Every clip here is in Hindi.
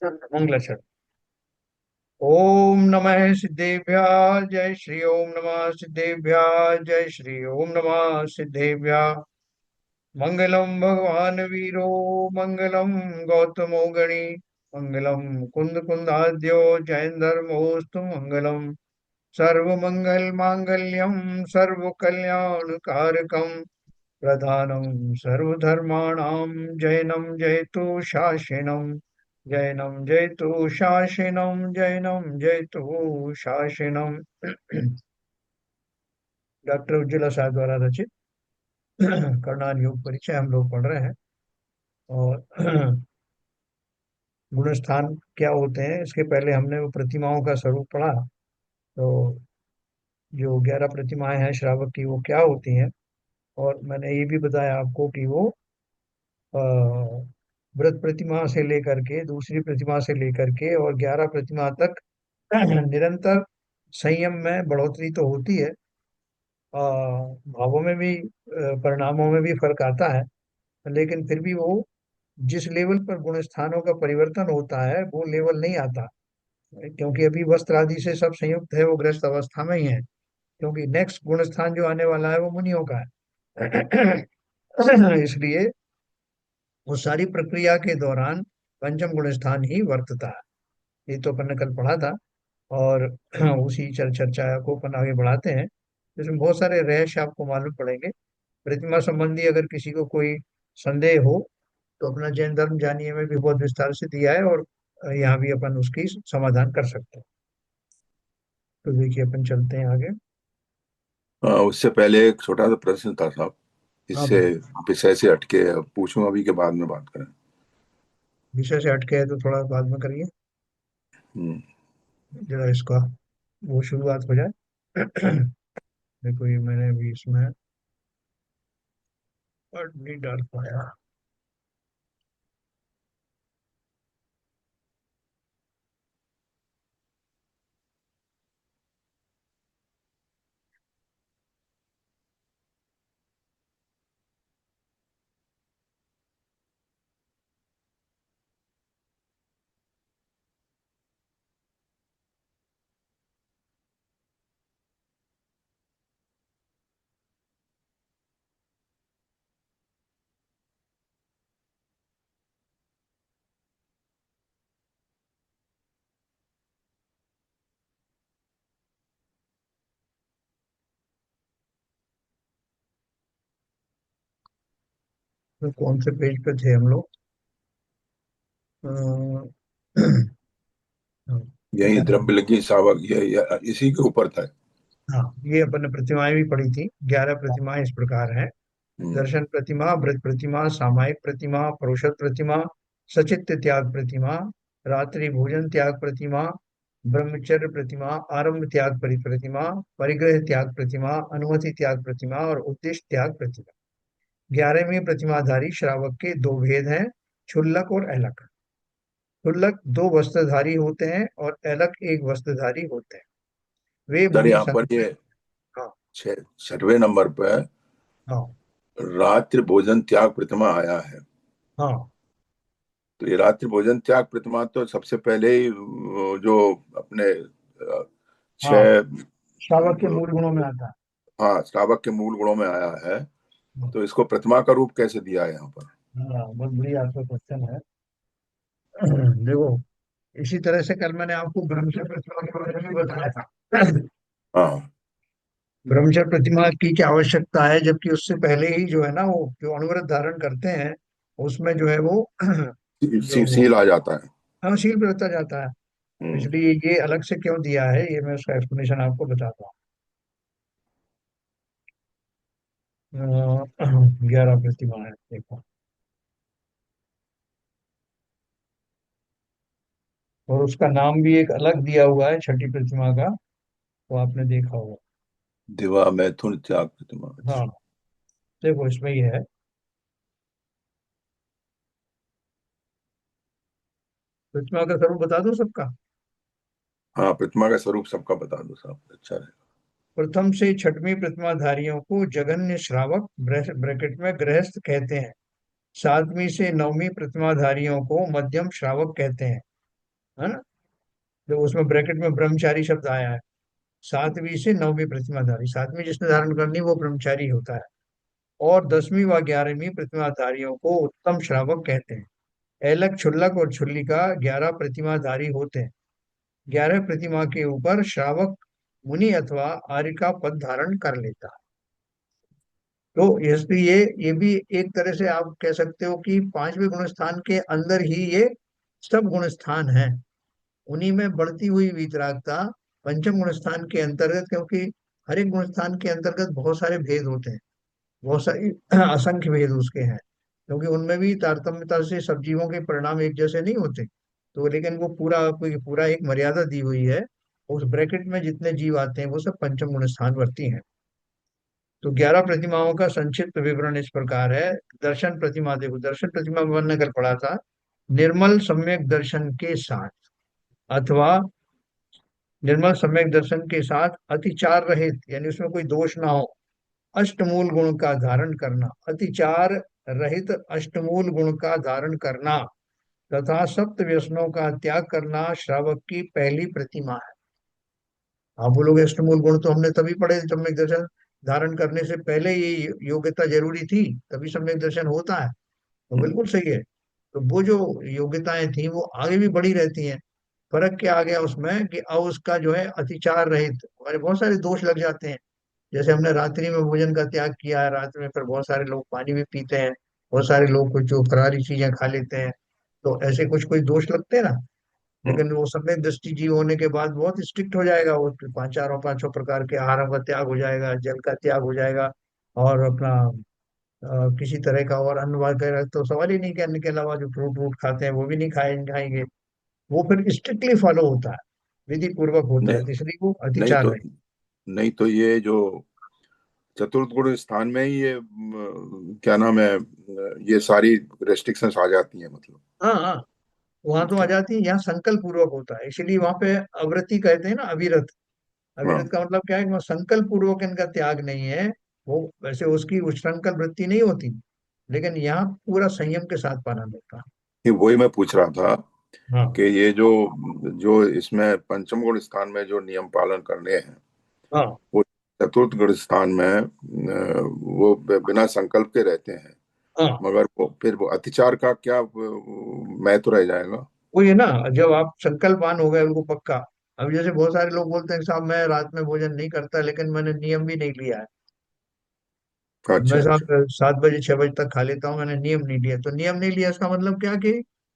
मंगलाचरण। ओम नमः सिद्धेभ्य जय श्री ओम नमः सिद्धेभ्य जय श्री ओम नमः सिद्धेभ्य। मंगलम भगवान वीरो मंगलम गौतमो गणी मंगलम कुंद कुंदाद्यो जैन धर्मोस्तु मंगलम। सर्वमंगल मांगल्यम सर्व कल्याण कारकम प्रधानं सर्वधर्माणां जैनं जयतु शासिनं। जैनं जयतु शासिनं जैनं जयतु शासिनं। डॉक्टर उज्ज्वला शाह द्वारा रचित कर्णान योग परिचय हम लोग पढ़ रहे हैं। और गुणस्थान क्या होते हैं, इसके पहले हमने वो प्रतिमाओं का स्वरूप पढ़ा। तो जो 11 प्रतिमाएं हैं श्रावक की, वो क्या होती हैं। और मैंने ये भी बताया आपको कि वो अ, व्रत प्रतिमा से लेकर के दूसरी प्रतिमा से लेकर के और 11 प्रतिमा तक निरंतर संयम में बढ़ोतरी तो होती है। भावों में भी परिणामों में भी फर्क आता है। लेकिन फिर भी वो जिस लेवल पर गुण स्थानों का परिवर्तन होता है वो लेवल नहीं आता। क्योंकि अभी वस्त्र आदि से सब संयुक्त है, वो गृहस्थ अवस्था में ही है। क्योंकि नेक्स्ट गुण स्थान जो आने वाला है वो मुनियों का है। इसलिए वो सारी प्रक्रिया के दौरान पंचम गुण स्थान ही वर्तता है। ये तो अपन ने कल पढ़ा था। और उसी चर्चा को अपन आगे बढ़ाते हैं। इसमें बहुत सारे रहस्य आपको मालूम पड़ेंगे। प्रतिमा संबंधी अगर किसी को कोई संदेह हो तो अपना जैन धर्म जानिए में भी बहुत विस्तार से दिया है। और यहाँ भी अपन उसकी समाधान कर सकते हैं। तो देखिए अपन चलते हैं आगे। उससे पहले एक छोटा सा प्रश्न था साहब। हाँ इससे बोलिए। विषय से हटके अब पूछूं अभी के बाद में बात करें। विषय से हटके है तो थोड़ा बाद में करिए। हम्म, जरा इसका वो शुरुआत हो जाए। देखो ये मैंने अभी इसमें और नहीं डाल पाया। तो कौन से पेज पे थे हम लोग। अ, यही ध्यान द्रव्य लगी सावक ये इसी के ऊपर था। हाँ, ये अपन ने प्रतिमाएं भी पढ़ी थी। 11 प्रतिमाएं इस प्रकार हैं। हम्म, दर्शन प्रतिमा, व्रत प्रतिमा, सामायिक प्रतिमा, परुषद प्रतिमा, सचित्त त्याग प्रतिमा, रात्रि भोजन त्याग प्रतिमा, ब्रह्मचर्य प्रतिमा, आरंभ त्याग प्रतिमा, परिग्रह त्याग प्रतिमा, अनुमति त्याग प्रतिमा और उद्देश्य त्याग प्रतिमा। 11वीं प्रतिमाधारी श्रावक के दो भेद हैं, क्षुल्लक और ऐलक। क्षुल्लक दो वस्त्रधारी होते हैं और ऐलक एक वस्त्रधारी होते हैं। वे सर मुनि यहाँ पर संत। ये हाँ। छठवें नंबर पर हाँ। रात्रि भोजन त्याग प्रतिमा आया है। हाँ। तो ये रात्रि भोजन त्याग प्रतिमा तो सबसे पहले ही जो अपने हाँ, छह श्रावक के मूल गुणों में आता हाँ श्रावक के मूल गुणों में आया है। है। तो इसको प्रतिमा का रूप कैसे दिया है यहाँ पर। हाँ, बहुत बढ़िया आपका क्वेश्चन है। देखो, इसी तरह से कल मैंने आपको ब्रह्मचर्य प्रतिमा के बारे में बताया था। हाँ, ब्रह्मचर्य प्रतिमा की क्या आवश्यकता है, जबकि उससे पहले ही जो है ना, वो जो अनुव्रत धारण करते हैं उसमें जो है वो जो सील आ जाता है। शील बरता जाता है। हम्म, इसलिए ये अलग से क्यों दिया है, ये मैं उसका एक्सप्लेनेशन आपको बताता हूँ। 11 प्रतिमा है, देखो। और उसका नाम भी एक अलग दिया हुआ है छठी प्रतिमा का, वो आपने देखा होगा। दिवा मैथुन त्याग प्रतिमा। हाँ, देखो इसमें ये है। प्रतिमा का स्वरूप बता दो सबका। हाँ, प्रतिमा का स्वरूप सबका बता दो साहब, अच्छा रहेगा। प्रथम से छठवीं प्रतिमाधारियों को जघन्य श्रावक ब्रैकेट में गृहस्थ कहते हैं। सातवीं से नववीं प्रतिमाधारियों को मध्यम श्रावक कहते हैं। है ना। जो उसमें ब्रैकेट में ब्रह्मचारी शब्द आया है, 7वीं से 9वीं प्रतिमाधारी, 7वीं जिसने धारण करनी वो ब्रह्मचारी होता है। और 10वीं व 11वीं प्रतिमाधारियों को उत्तम श्रावक कहते हैं। ऐलक, क्षुल्लक और छुल्लिका 11 प्रतिमाधारी होते हैं। 11 प्रतिमा के ऊपर श्रावक मुनि अथवा आर्य का पद धारण कर लेता है। तो इसलिए ये भी एक तरह से आप कह सकते हो कि 5वें गुण स्थान के अंदर ही ये सब गुण स्थान है। उन्हीं में बढ़ती हुई वितरागता पंचम गुण स्थान के अंतर्गत, क्योंकि हर एक गुण स्थान के अंतर्गत बहुत सारे भेद होते हैं, बहुत सारी असंख्य भेद उसके हैं, क्योंकि उनमें भी तारतम्यता से सब जीवों के परिणाम एक जैसे नहीं होते। तो लेकिन वो पूरा कोई पूरा एक मर्यादा दी हुई है। उस ब्रैकेट में जितने जीव आते हैं वो सब पंचम गुण स्थान वर्ती हैं। तो 11 प्रतिमाओं का संक्षिप्त विवरण इस प्रकार है। दर्शन प्रतिमा, देखो दर्शन प्रतिमा में मैंने कल पढ़ा था, निर्मल सम्यक दर्शन के साथ, अथवा निर्मल सम्यक दर्शन के साथ अतिचार रहित, यानी उसमें कोई दोष ना हो, अष्टमूल गुण का धारण करना, अतिचार रहित अष्टमूल गुण का धारण करना तथा सप्त व्यसनों का त्याग करना श्रावक की पहली प्रतिमा है। आप बोलोगे अष्टमूल गुण तो हमने तभी पढ़े जब सम्यक दर्शन धारण करने से पहले ये योग्यता जरूरी थी, तभी सम्यक दर्शन होता है। तो हम्म। बिल्कुल सही है। तो वो जो योग्यताएं थी वो आगे भी बढ़ी रहती हैं। फर्क क्या आ गया उसमें कि अब उसका जो है अतिचार रहित, हमारे बहुत सारे दोष लग जाते हैं। जैसे हमने रात्रि में भोजन का त्याग किया है, रात में फिर बहुत सारे लोग पानी भी पीते हैं, बहुत सारे लोग कुछ जो फरारी चीजें खा लेते हैं, तो ऐसे कुछ कुछ दोष लगते हैं ना। हम्म। लेकिन वो सम्यक दृष्टि जीव होने के बाद बहुत स्ट्रिक्ट हो जाएगा, वो पांचों प्रकार के आहारों का त्याग हो जाएगा, जल का त्याग हो जाएगा, और अपना किसी तरह का और अन्न वगैरह तो सवाल ही नहीं कि अन्न के अलावा जो फ्रूट वूट खाते हैं वो भी नहीं खाएंगे। वो फिर स्ट्रिक्टली फॉलो होता है, विधि पूर्वक होता नहीं, है, तो इसलिए वो नहीं अतिचार तो रहे। नहीं तो ये जो चतुर्थ गुण स्थान में ही ये क्या नाम है, ये सारी रेस्ट्रिक्शंस आ जाती हैं मतलब। हाँ हाँ, वहां तो आ ठीक। जाती है, यहाँ संकल्प पूर्वक होता है, इसीलिए वहां पे अवृत्ति कहते हैं ना, अविरत। हाँ। अविरत का मतलब क्या है कि वहाँ संकल्प पूर्वक इनका त्याग नहीं है। वो वैसे उसकी उच्छृंखल वृत्ति नहीं होती, लेकिन यहाँ पूरा संयम के साथ पालन होता ये वही मैं पूछ रहा था है। हाँ कि ये जो जो इसमें पंचम गुण स्थान में जो नियम पालन करने हैं, हाँ वो चतुर्थ गुण स्थान में वो बिना संकल्प के रहते हैं। हाँ, मगर वो फिर वो अतिचार का क्या महत्व रह जाएगा? वो ये ना, जब आप संकल्पवान हो गए उनको पक्का। अब जैसे बहुत सारे लोग बोलते हैं कि साहब मैं रात में भोजन नहीं करता, लेकिन मैंने नियम भी नहीं लिया है। मैं अच्छा, अच्छा। साहब 7 बजे 6 बजे तक खा लेता हूँ, मैंने नियम नहीं लिया। तो नियम नहीं लिया इसका मतलब क्या कि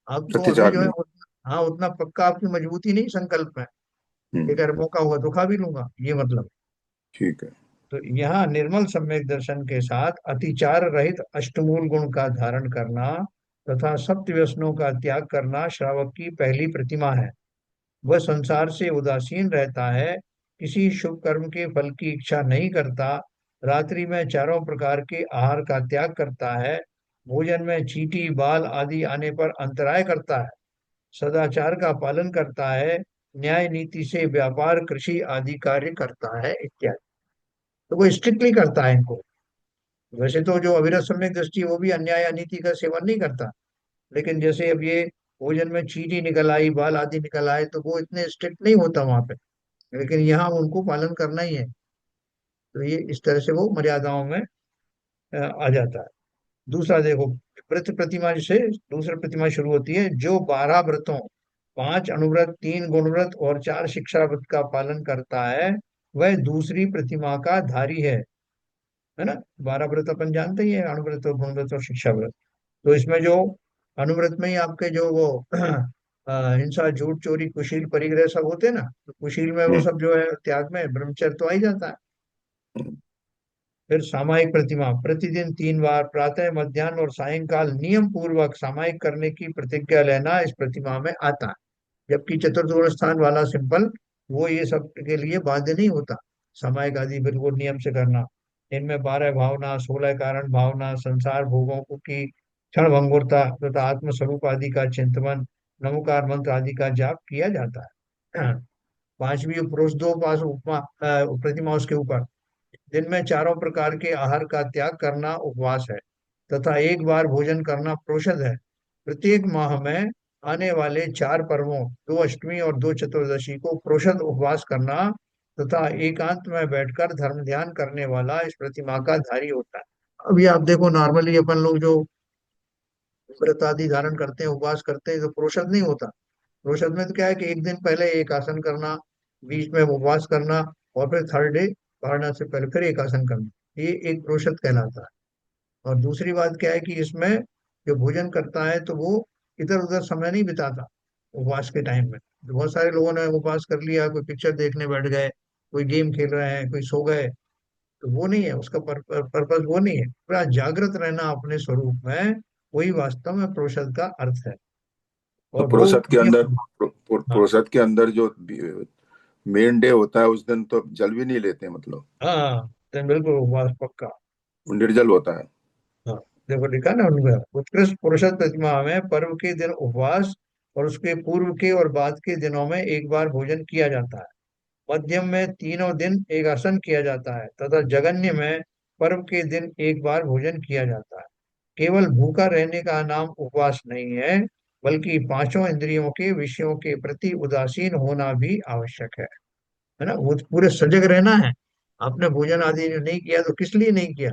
आपको अभी अतिचार जो है नहीं। हाँ उतना पक्का आपकी मजबूती नहीं संकल्प में, कि हम्म। अगर मौका हुआ तो खा भी लूंगा, ये मतलब। ठीक है। तो यहाँ निर्मल सम्यक दर्शन के साथ अतिचार रहित अष्टमूल गुण का धारण करना तथा सप्त व्यसनों का त्याग करना श्रावक की पहली प्रतिमा है। वह संसार से उदासीन रहता है, किसी शुभ कर्म के फल की इच्छा नहीं करता, रात्रि में चारों प्रकार के आहार का त्याग करता है, भोजन में चींटी बाल आदि आने पर अंतराय करता है, सदाचार का पालन करता है, न्याय नीति से व्यापार कृषि आदि कार्य करता है इत्यादि। तो वो स्ट्रिक्टली करता है इनको। वैसे तो जो अविरत सम्यक दृष्टि है, वो भी अन्याय अनीति का सेवन नहीं करता, लेकिन जैसे अब ये भोजन में चींटी निकल आई, बाल आदि निकल आए, तो वो इतने स्ट्रिक्ट नहीं होता वहां पे, लेकिन यहाँ उनको पालन करना ही है। तो ये इस तरह से वो मर्यादाओं में आ जाता है। दूसरा देखो, व्रत प्रतिमा से दूसरी प्रतिमा शुरू होती है। जो 12 व्रतों, 5 अनुव्रत, 3 गुणव्रत और 4 शिक्षा व्रत का पालन करता है, वह दूसरी प्रतिमा का धारी है ना। 12 व्रत अपन जानते ही है, अणुव्रत और गुणव्रत और शिक्षा व्रत। तो इसमें जो अनुव्रत में ही आपके जो वो हिंसा झूठ चोरी कुशील परिग्रह सब होते हैं ना, तो कुशील में वो हम्म। सब जो है त्याग में ब्रह्मचर्य तो आ ही जाता है। हम्म। फिर सामायिक प्रतिमा, प्रतिदिन 3 बार प्रातः मध्याह्न और सायंकाल नियम पूर्वक सामायिक करने की प्रतिज्ञा लेना इस प्रतिमा में आता है। जबकि चतुर्थ स्थान वाला सिंपल, वो ये सब के लिए बाध्य नहीं होता, सामायिक आदि बिल्कुल नियम से करना। इनमें 12 भावना, 16 कारण भावना, संसार भोगों को की क्षण भंगुरता तथा आत्मस्वरूप आदि का चिंतन, नमोकार मंत्र आदि का जाप किया जाता है। पांचवी पुरुष दो पास उपमा प्रतिमा उसके ऊपर, दिन में चारों प्रकार के आहार का त्याग करना उपवास है, तथा एक बार भोजन करना प्रोषद है। प्रत्येक माह में आने वाले चार पर्वों, दो अष्टमी और दो चतुर्दशी को प्रोषद उपवास करना तथा एकांत में बैठकर धर्म ध्यान करने वाला इस प्रतिमा का धारी होता है। अभी आप देखो, नॉर्मली अपन लोग जो व्रत आदि धारण करते हैं, उपवास करते हैं, तो प्रोषद नहीं होता। प्रोषद में तो क्या है कि एक दिन पहले एक आसन करना, बीच में उपवास करना, और फिर थर्ड डे पढ़ना से पहले फिर एक आसन करना, ये एक प्रोषद कहलाता है। और दूसरी बात क्या है कि इसमें जो भोजन करता है तो वो इधर उधर समय नहीं बिताता उपवास के टाइम में। तो बहुत सारे लोगों ने उपवास कर लिया, कोई पिक्चर देखने बैठ गए, कोई गेम खेल रहे हैं, कोई सो गए, तो वो नहीं है उसका पर्पस, वो नहीं है। पूरा जागृत रहना अपने स्वरूप में, वही वास्तव में प्रोषद का अर्थ है। तो और वो नियम। हाँ, प्रोसद के अंदर जो मेन डे होता है उस दिन तो जल भी नहीं लेते हैं, मतलब हाँ, तो बिल्कुल उपवास पक्का। वो निर्जल होता है। हाँ, देखो लिखा ना उनका, उत्कृष्ट पुरुषोत्तम प्रतिमा में पर्व के दिन उपवास, और उसके पूर्व के और बाद के दिनों में एक बार भोजन किया जाता है। मध्यम में तीनों दिन एक आसन किया जाता है, तथा जगन्य में पर्व के दिन एक बार भोजन किया जाता है। केवल भूखा रहने का नाम उपवास नहीं है, बल्कि पांचों इंद्रियों के विषयों के प्रति उदासीन होना भी आवश्यक है ना। वो तो पूरे सजग रहना है। आपने भोजन आदि नहीं किया तो किस लिए नहीं किया?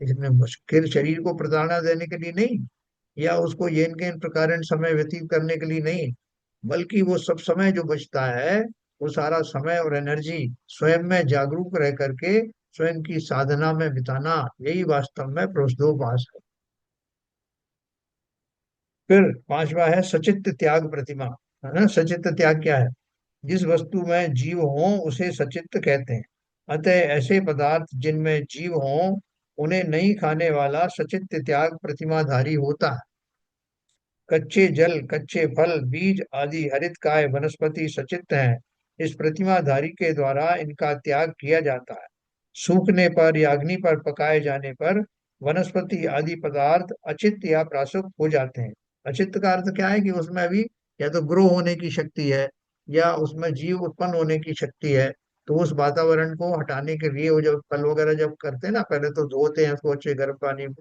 इसमें मुश्किल शरीर को प्रताड़ना देने के लिए नहीं, या उसको ये इनके इन प्रकार समय व्यतीत करने के लिए नहीं, बल्कि वो सब समय जो बचता है, वो सारा समय और एनर्जी स्वयं में जागरूक रह करके स्वयं की साधना में बिताना, यही वास्तव में प्रोषदोपास है। फिर पांचवा है सचित्त त्याग प्रतिमा। है ना, सचित्त त्याग क्या है? जिस वस्तु में जीव हो उसे सचित्त कहते हैं। अतः ऐसे पदार्थ जिनमें जीव हो उन्हें नहीं खाने वाला सचित्त त्याग प्रतिमाधारी होता है। कच्चे जल, कच्चे फल, बीज आदि हरित काय वनस्पति सचित्त हैं। इस प्रतिमाधारी के द्वारा इनका त्याग किया जाता है। सूखने पर या अग्नि पर पकाए जाने पर वनस्पति आदि पदार्थ अचित्त या प्रासुप्त हो जाते हैं। अचित्त का अर्थ क्या है कि उसमें अभी या तो ग्रो होने की शक्ति है, या उसमें जीव उत्पन्न होने की शक्ति है। तो उस वातावरण को हटाने के लिए वो जब फल वगैरह जब करते हैं ना, पहले तो धोते हैं उसको अच्छे गर्म पानी में,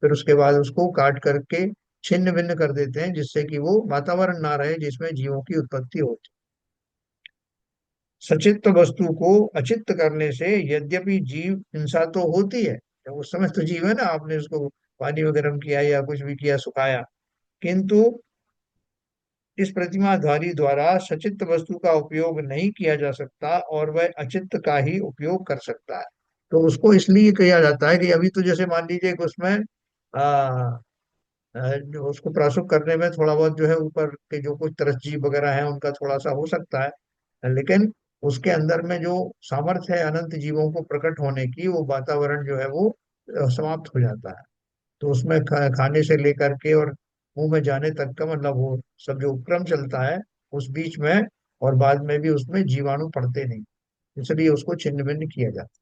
फिर उसके बाद उसको काट करके छिन्न भिन्न कर देते हैं, जिससे कि वो वातावरण ना रहे जिसमें जीवों की उत्पत्ति होती। सचित्त वस्तु को अचित्त करने से यद्यपि जीव हिंसा तो होती है, तो उस समय तो जीव है ना, आपने उसको पानी में गर्म किया या कुछ भी किया, सुखाया, किंतु इस प्रतिमाधारी द्वारा सचित्त वस्तु का उपयोग नहीं किया जा सकता, और वह अचित्त का ही उपयोग कर सकता है। तो उसको इसलिए किया जाता है कि अभी तो जैसे मान लीजिए कि उसमें जो उसको प्रसव करने में थोड़ा बहुत जो है ऊपर के जो कुछ तरस जीव वगैरह है उनका थोड़ा सा हो सकता है, लेकिन उसके अंदर में जो सामर्थ्य है अनंत जीवों को प्रकट होने की, वो वातावरण जो है वो समाप्त हो जाता है। तो उसमें खाने से लेकर के और मुंह में जाने तक का मतलब वो सब जो उपक्रम चलता है उस बीच में, और बाद में भी उसमें जीवाणु पड़ते नहीं, इसलिए उसको छिन्न भिन्न किया जाता है।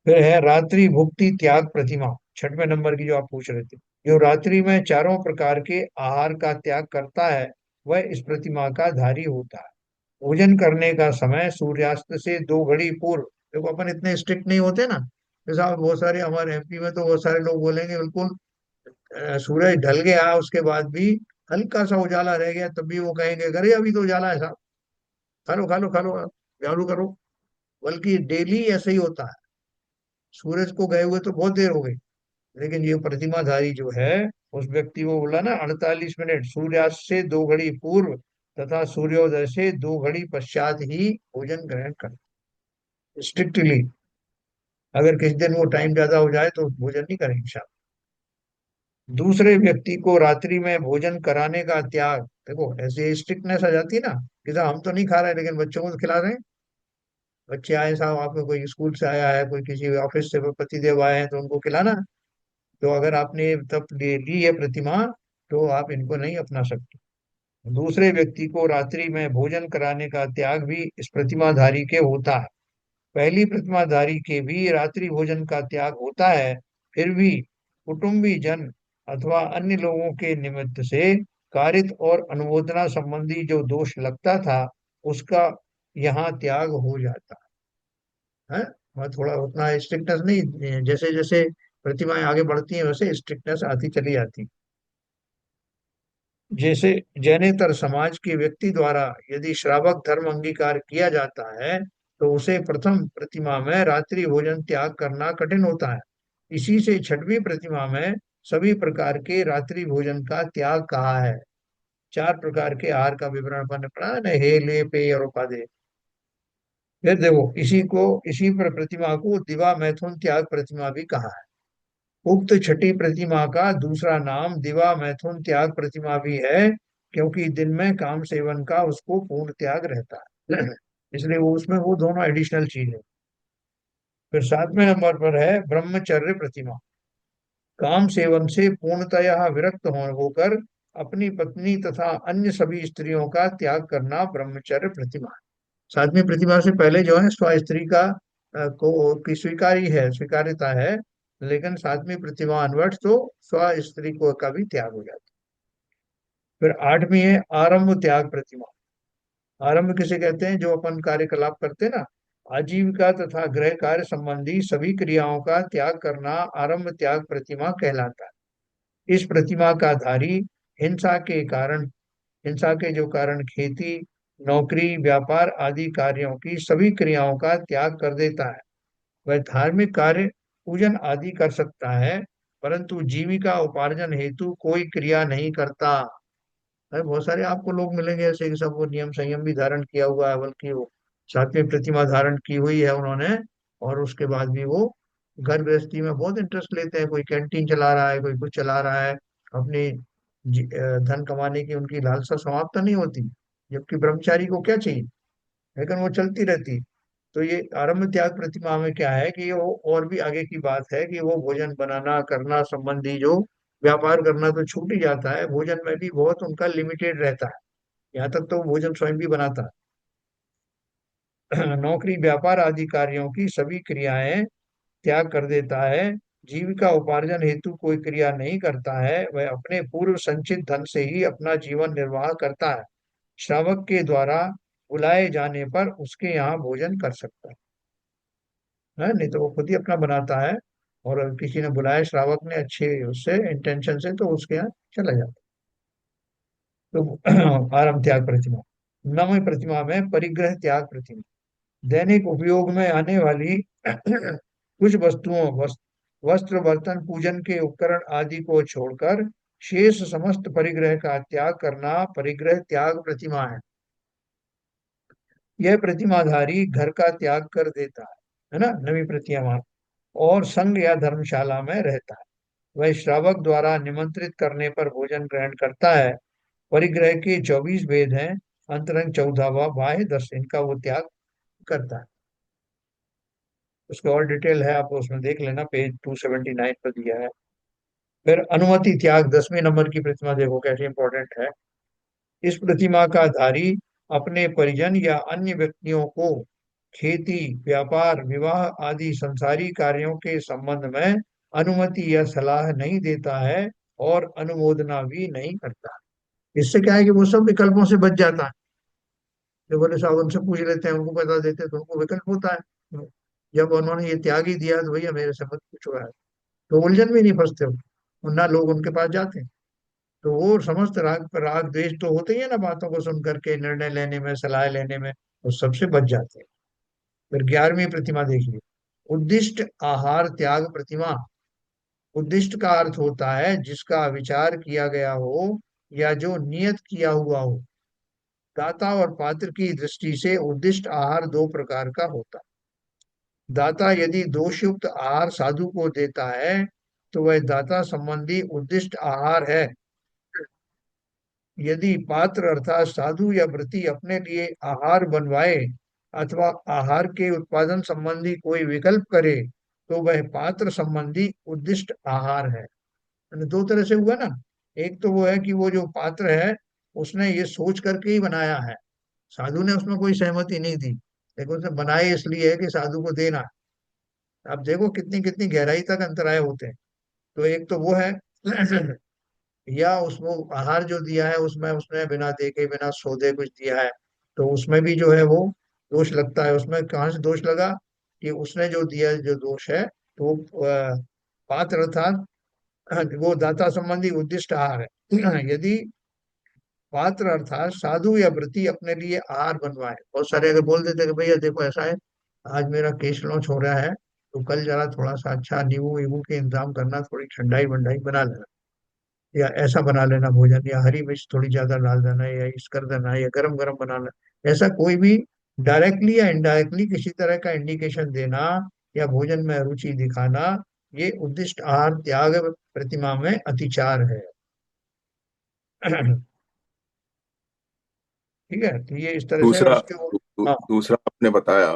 फिर है रात्रि भुक्ति त्याग प्रतिमा, छठवें नंबर की जो आप पूछ रहे थे। जो रात्रि में चारों प्रकार के आहार का त्याग करता है, वह इस प्रतिमा का धारी होता है। भोजन करने का समय सूर्यास्त से 2 घड़ी पूर्व। देखो अपन इतने स्ट्रिक्ट नहीं होते ना, जैसा बहुत सारे हमारे एमपी में तो बहुत सारे लोग बोलेंगे बिल्कुल सूरज ढल गया उसके बाद भी हल्का सा उजाला रह गया तब भी वो कहेंगे अरे अभी तो उजाला है साहब, खा लो खा लो खा लो, चालू करो। बल्कि डेली ऐसे ही होता है। सूरज को गए हुए तो बहुत देर हो गई, लेकिन ये प्रतिमाधारी जो है, उस व्यक्ति को बोला ना 48 मिनट सूर्यास्त से 2 घड़ी पूर्व तथा सूर्योदय से 2 घड़ी पश्चात ही भोजन ग्रहण कर, स्ट्रिक्टली। अगर किसी दिन वो टाइम ज्यादा हो जाए तो भोजन नहीं करेंगे शाम। दूसरे व्यक्ति को रात्रि में भोजन कराने का त्याग। देखो ऐसे स्ट्रिक्टनेस आ जाती है ना, कि साहब हम तो नहीं खा रहे लेकिन बच्चों को तो खिला रहे हैं। बच्चे आए साहब, आपको कोई स्कूल से आया है, कोई किसी ऑफिस से पति देव आए हैं, तो उनको खिलाना। तो अगर आपने तब ले ली है प्रतिमा, तो आप इनको नहीं अपना सकते। दूसरे व्यक्ति को रात्रि में भोजन कराने का त्याग भी इस प्रतिमाधारी के होता है। पहली प्रतिमाधारी के भी रात्रि भोजन का त्याग होता है, फिर भी कुटुंबी जन अथवा अन्य लोगों के निमित्त से कारित और अनुमोदना संबंधी जो दोष लगता था, उसका यहाँ त्याग हो जाता है। वहाँ थोड़ा उतना स्ट्रिक्टनेस नहीं, जैसे जैसे प्रतिमाएं आगे बढ़ती हैं वैसे स्ट्रिक्टनेस आती चली जाती। जैसे जैनेतर समाज के व्यक्ति द्वारा यदि श्रावक धर्म अंगीकार किया जाता है तो उसे प्रथम प्रतिमा में रात्रि भोजन त्याग करना कठिन होता है। इसी से छठवीं प्रतिमा में सभी प्रकार के रात्रि भोजन का त्याग कहा है। चार प्रकार के आहार का विवरण अपन ने पढ़ा है ना, हे ले पेय और उपादेय। फिर देखो इसी पर प्रतिमा को दिवा मैथुन त्याग प्रतिमा भी कहा है। उक्त छठी प्रतिमा का दूसरा नाम दिवा मैथुन त्याग प्रतिमा भी है, क्योंकि दिन में काम सेवन का उसको पूर्ण त्याग रहता है। इसलिए वो उसमें वो दोनों एडिशनल चीज है। फिर सातवें नंबर पर है ब्रह्मचर्य प्रतिमा। काम सेवन से पूर्णतया विरक्त होकर अपनी पत्नी तथा अन्य सभी स्त्रियों का त्याग करना ब्रह्मचर्य प्रतिमा है। सातवीं प्रतिमा से पहले जो है स्व स्त्री का को की स्वीकारी है, स्वीकार्यता है। लेकिन सातवीं प्रतिमा अनवर्ट तो स्व स्त्री को का भी त्याग हो जाता है। फिर आठवीं है आरंभ त्याग प्रतिमा। आरंभ किसे कहते हैं? जो अपन कार्यकलाप करते हैं ना, आजीविका तथा गृह कार्य संबंधी सभी क्रियाओं का त्याग करना आरंभ त्याग प्रतिमा कहलाता है। इस प्रतिमा का धारी हिंसा के कारण हिंसा के जो कारण खेती, नौकरी, व्यापार आदि कार्यों की सभी क्रियाओं का त्याग कर देता है। वह धार्मिक कार्य, पूजन आदि कर सकता है, परंतु जीविका उपार्जन हेतु कोई क्रिया नहीं करता। अरे बहुत सारे आपको लोग मिलेंगे ऐसे कि सब वो नियम संयम भी धारण किया हुआ है, बल्कि वो सात्विक प्रतिमा धारण की हुई है उन्होंने, और उसके बाद भी वो घर गृहस्थी में बहुत इंटरेस्ट लेते हैं। कोई कैंटीन चला रहा है, कोई कुछ चला रहा है, अपनी धन कमाने की उनकी लालसा समाप्त नहीं होती। जबकि ब्रह्मचारी को क्या चाहिए, लेकिन वो चलती रहती। तो ये आरंभ त्याग प्रतिमा में क्या है कि वो और भी आगे की बात है कि वो भोजन बनाना करना संबंधी जो व्यापार करना तो छूट ही जाता है, भोजन में भी बहुत उनका लिमिटेड रहता है। यहाँ तक तो वो भोजन स्वयं भी बनाता है। नौकरी, व्यापार आदि कार्यों की सभी क्रियाएं त्याग कर देता है। जीविका उपार्जन हेतु कोई क्रिया नहीं करता है, वह अपने पूर्व संचित धन से ही अपना जीवन निर्वाह करता है। श्रावक के द्वारा बुलाए जाने पर उसके यहाँ भोजन कर सकता है, नहीं तो वो खुद ही अपना बनाता है। और अगर किसी ने बुलाया, श्रावक ने अच्छे उससे इंटेंशन से, तो उसके यहाँ चला जाता है। तो आरंभ त्याग प्रतिमा। नवमी प्रतिमा में परिग्रह त्याग प्रतिमा। दैनिक उपयोग में आने वाली कुछ वस्तुओं, वस्त्र, बर्तन, पूजन के उपकरण आदि को छोड़कर शेष समस्त परिग्रह का त्याग करना परिग्रह त्याग प्रतिमा है। यह प्रतिमाधारी घर का त्याग कर देता है ना, नवी प्रतिमा, और संघ या धर्मशाला में रहता है। वह श्रावक द्वारा निमंत्रित करने पर भोजन ग्रहण करता है। परिग्रह के 24 भेद हैं, अंतरंग 14वां, बाह्य 10, इनका वो त्याग करता है। उसके और डिटेल है, आप उसमें देख लेना, पेज 279 पर दिया है। फिर अनुमति त्याग 10वें नंबर की प्रतिमा, देखो कैसे इंपॉर्टेंट है। इस प्रतिमा का धारी अपने परिजन या अन्य व्यक्तियों को खेती, व्यापार, विवाह आदि संसारी कार्यों के संबंध में अनुमति या सलाह नहीं देता है, और अनुमोदना भी नहीं करता। इससे क्या है कि वो सब विकल्पों से बच जाता है। जो बोले साहब उनसे पूछ लेते हैं, उनको बता देते हैं, तो उनको विकल्प होता है। जब उन्होंने ये त्याग ही दिया तो भैया मेरे से मत पूछो यार, तो उलझन में नहीं फंसते हो, वरना लोग उनके पास जाते हैं। तो वो समस्त राग द्वेष तो होते ही है ना, बातों को सुन करके निर्णय लेने में, सलाह लेने में, वो सबसे बच जाते हैं। फिर 11वीं प्रतिमा देखिए, उद्दिष्ट आहार त्याग प्रतिमा। उद्दिष्ट का अर्थ होता है जिसका विचार किया गया हो या जो नियत किया हुआ हो। दाता और पात्र की दृष्टि से उद्दिष्ट आहार दो प्रकार का होता है। दाता यदि दोषयुक्त आहार साधु को देता है तो वह दाता संबंधी उद्दिष्ट आहार है। यदि पात्र अर्थात साधु या व्रती अपने लिए आहार बनवाए अथवा आहार के उत्पादन संबंधी कोई विकल्प करे तो वह पात्र संबंधी उद्दिष्ट आहार है। यानी दो तरह से हुआ ना। एक तो वो है कि वो जो पात्र है उसने ये सोच करके ही बनाया है, साधु ने उसमें कोई सहमति नहीं दी, लेकिन उसने बनाए इसलिए है कि साधु को देना। अब देखो कितनी कितनी गहराई तक अंतराय होते हैं। तो एक तो वो है। या उसको आहार जो दिया है उसमें उसने बिना देखे बिना सौदे कुछ दिया है, तो उसमें भी जो है वो दोष लगता है। उसमें कहाँ से दोष लगा कि उसने जो दिया जो दोष है, तो वो पात्र अर्थात वो दाता संबंधी उद्दिष्ट आहार है। यदि पात्र अर्थात साधु या व्रती अपने लिए आहार बनवाए। बहुत सारे अगर बोल देते कि भैया देखो ऐसा है, आज मेरा केश लॉन्च हो रहा है, तो कल जरा थोड़ा सा अच्छा नींबू वीबू के इंतजाम करना, थोड़ी ठंडाई वंडाई बना लेना, या ऐसा बना लेना भोजन, या हरी मिर्च थोड़ी ज्यादा डाल देना, या इस कर देना, या गरम गरम बनाना। ऐसा कोई भी डायरेक्टली या इनडायरेक्टली किसी तरह का इंडिकेशन देना या भोजन में रुचि दिखाना, ये उद्दिष्ट आहार त्याग प्रतिमा में अतिचार है। ठीक है, तो ये इस तरह से दूसरा उसके हाँ। दूसरा आपने बताया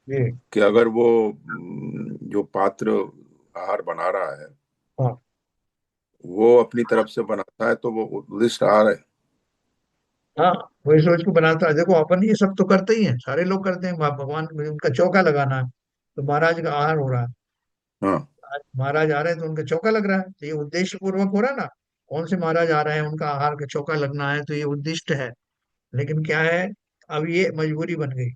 ये कि अगर वो जो पात्र आहार बना रहा है हाँ। वो अपनी तरफ से बनाता है तो वो उद्दिष्ट आहार है। हाँ, वही सोच को बनाता है। देखो अपन ये सब तो करते ही हैं, सारे लोग करते हैं। भगवान उनका चौका लगाना है, तो महाराज का आहार हो रहा है। हाँ। आज महाराज आ रहे हैं तो उनका चौका लग रहा है, तो ये उद्देश्य पूर्वक हो रहा है ना। कौन से महाराज आ रहे हैं, उनका आहार का चौका लगना है, तो ये उद्दिष्ट है। लेकिन क्या है, अब ये मजबूरी बन गई।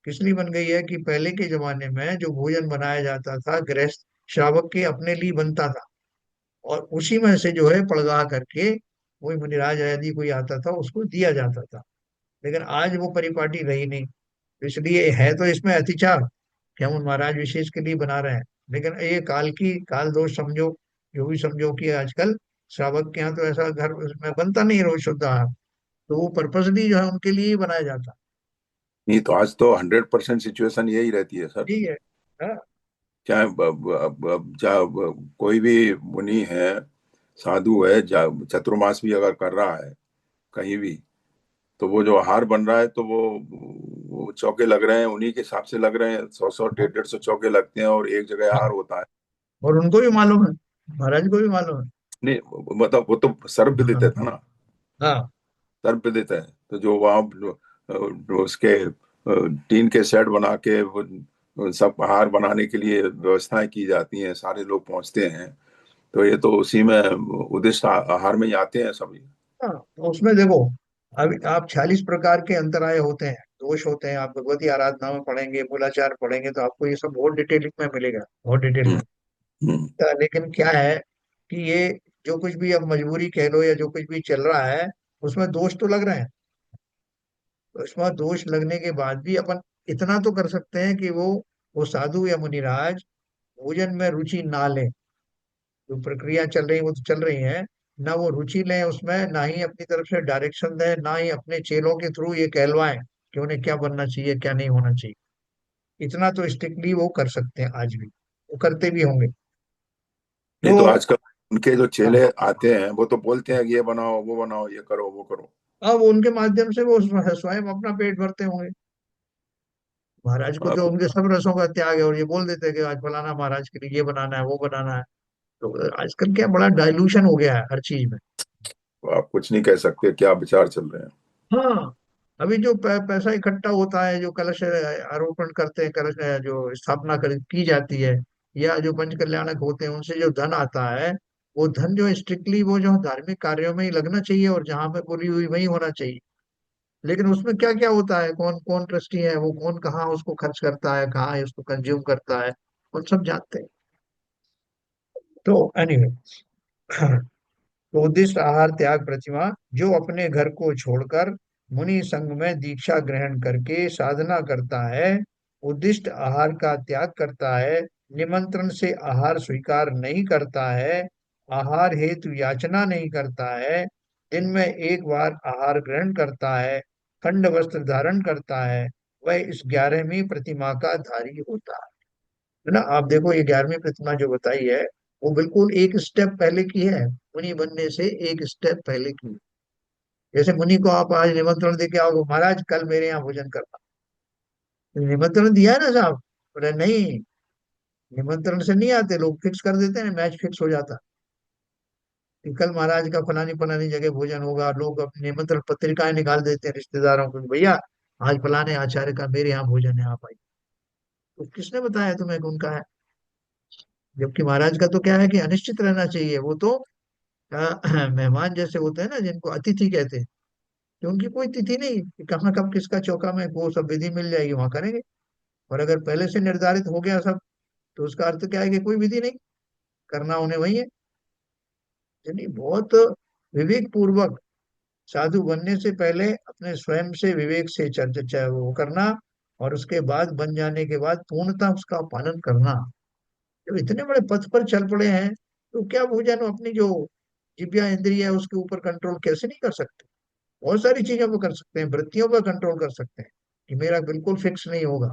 किस लिए बन गई है कि पहले के जमाने में जो भोजन बनाया जाता था गृहस्थ श्रावक के अपने लिए बनता था, और उसी में से जो है पड़गा करके कोई मुनिराज यदि कोई आता था उसको दिया जाता था। लेकिन आज वो परिपाटी रही नहीं, तो इसलिए है तो इसमें अतिचार कि हम उन महाराज विशेष के लिए बना रहे हैं। लेकिन ये काल की काल दोष समझो, जो भी समझो कि आजकल श्रावक के यहाँ तो ऐसा घर में बनता नहीं रोज शुद्ध आहार, तो वो पर्पसली जो है उनके लिए ही बनाया जाता। नहीं तो आज तो 100% सिचुएशन यही रहती है सर। ठीक है। हाँ। चाहे चाहे कोई भी मुनि है, साधु है, चतुर्मास भी अगर कर रहा है कहीं भी, तो वो जो आहार बन रहा है तो वो चौके लग रहे हैं, उन्हीं के हिसाब से लग रहे हैं। 100 100 150 चौके लगते हैं और एक जगह हाँ, आहार होता है। और उनको भी मालूम है, महाराज को भी मालूम है। नहीं मतलब वो तो सर्व विदित है हाँ। ना। हाँ। सर्व विदित है। तो जो वहाँ उसके टीन के सेट बना के वो सब आहार बनाने के लिए व्यवस्थाएं की जाती हैं, सारे लोग पहुंचते हैं, तो ये तो उसी में उद्दिष्ट आहार में ही आते हैं सभी। हाँ, तो उसमें देखो, अभी आप 46 प्रकार के अंतराय होते हैं, दोष होते हैं। आप भगवती आराधना में पढ़ेंगे, मूलाचार पढ़ेंगे, तो आपको ये सब बहुत डिटेलिंग में मिलेगा, बहुत डिटेल हम्म। में। हम्म। लेकिन क्या है कि ये जो कुछ भी अब मजबूरी कह लो या जो कुछ भी चल रहा है, उसमें दोष तो लग रहे हैं। तो उसमें दोष लगने के बाद भी अपन इतना तो कर सकते हैं कि वो साधु या मुनिराज भोजन में रुचि ना लें। जो प्रक्रिया चल रही वो तो चल रही है, ना वो रुचि लें उसमें, ना ही अपनी तरफ से डायरेक्शन दें, ना ही अपने चेलों के थ्रू ये कहलवाएं कि उन्हें क्या बनना चाहिए क्या नहीं होना चाहिए। इतना तो स्ट्रिक्टली वो कर सकते हैं आज भी, वो करते भी होंगे। नहीं तो तो आजकल उनके जो हाँ, चेले आते हैं वो तो बोलते हैं कि ये बनाओ वो बनाओ, ये करो वो करो। अब उनके माध्यम से वो स्वयं अपना पेट भरते होंगे। महाराज को तो अब उनके सब रसों का त्याग है, और ये बोल देते हैं कि आज फलाना महाराज के लिए ये बनाना है वो बनाना है। तो आजकल क्या बड़ा डाइल्यूशन हो गया है हर चीज में। आप कुछ नहीं कह सकते क्या विचार चल रहे हैं। हाँ, अभी जो पैसा इकट्ठा होता है, जो कलश आरोपण करते हैं, कलश जो स्थापना की जाती है, या जो पंच कल्याणक होते हैं उनसे जो धन आता है, वो धन जो स्ट्रिक्टली वो जो धार्मिक कार्यों में ही लगना चाहिए, और जहां पे बोली हुई वही होना चाहिए। लेकिन उसमें क्या क्या होता है, कौन कौन ट्रस्टी है, वो कौन कहाँ उसको खर्च करता है, कहाँ उसको कंज्यूम करता है, वो सब जानते हैं। तो एनीवे, तो उद्दिष्ट आहार त्याग प्रतिमा, जो अपने घर को छोड़कर मुनि संग में दीक्षा ग्रहण करके साधना करता है, उद्दिष्ट आहार का त्याग करता है, निमंत्रण से आहार स्वीकार नहीं करता है, आहार हेतु याचना नहीं करता है, दिन में एक बार आहार ग्रहण करता है, खंड वस्त्र धारण करता है, वह इस 11वीं प्रतिमा का धारी होता है ना। आप देखो ये 11वीं प्रतिमा जो बताई है, वो बिल्कुल एक स्टेप पहले की है, मुनि बनने से एक स्टेप पहले की। जैसे मुनि को आप आज निमंत्रण दे के आओगे, महाराज कल मेरे यहाँ भोजन करना, तो निमंत्रण दिया है ना साहब, बोले नहीं, निमंत्रण से नहीं आते लोग, फिक्स कर देते हैं, मैच फिक्स हो जाता कि कल महाराज का फलानी फलानी जगह भोजन होगा। लोग अपनी निमंत्रण पत्रिकाएं निकाल देते हैं रिश्तेदारों को कि भैया आज फलाने आचार्य का मेरे यहाँ भोजन है, आप आइए। तो किसने बताया तुम्हें कि उनका है? जबकि महाराज का तो क्या है कि अनिश्चित रहना चाहिए। वो तो मेहमान जैसे होते हैं ना, जिनको अतिथि कहते हैं, कि उनकी कोई तिथि नहीं कि कहाँ कब किसका चौका में, वो सब विधि मिल जाएगी वहां करेंगे। और अगर पहले से निर्धारित हो गया सब, तो उसका अर्थ क्या है कि कोई विधि नहीं, करना उन्हें वही है। यानी बहुत विवेक पूर्वक साधु बनने से पहले अपने स्वयं से विवेक से चर्चा वो करना, और उसके बाद बन जाने के बाद पूर्णतः उसका पालन करना। जब इतने बड़े पथ पर चल पड़े हैं, तो क्या वो जानो अपनी जो जिज्ञा इंद्रिय है उसके ऊपर कंट्रोल कैसे नहीं कर सकते? बहुत सारी चीजों पर कर सकते हैं, वृत्तियों पर कंट्रोल कर सकते हैं कि मेरा बिल्कुल फिक्स नहीं होगा।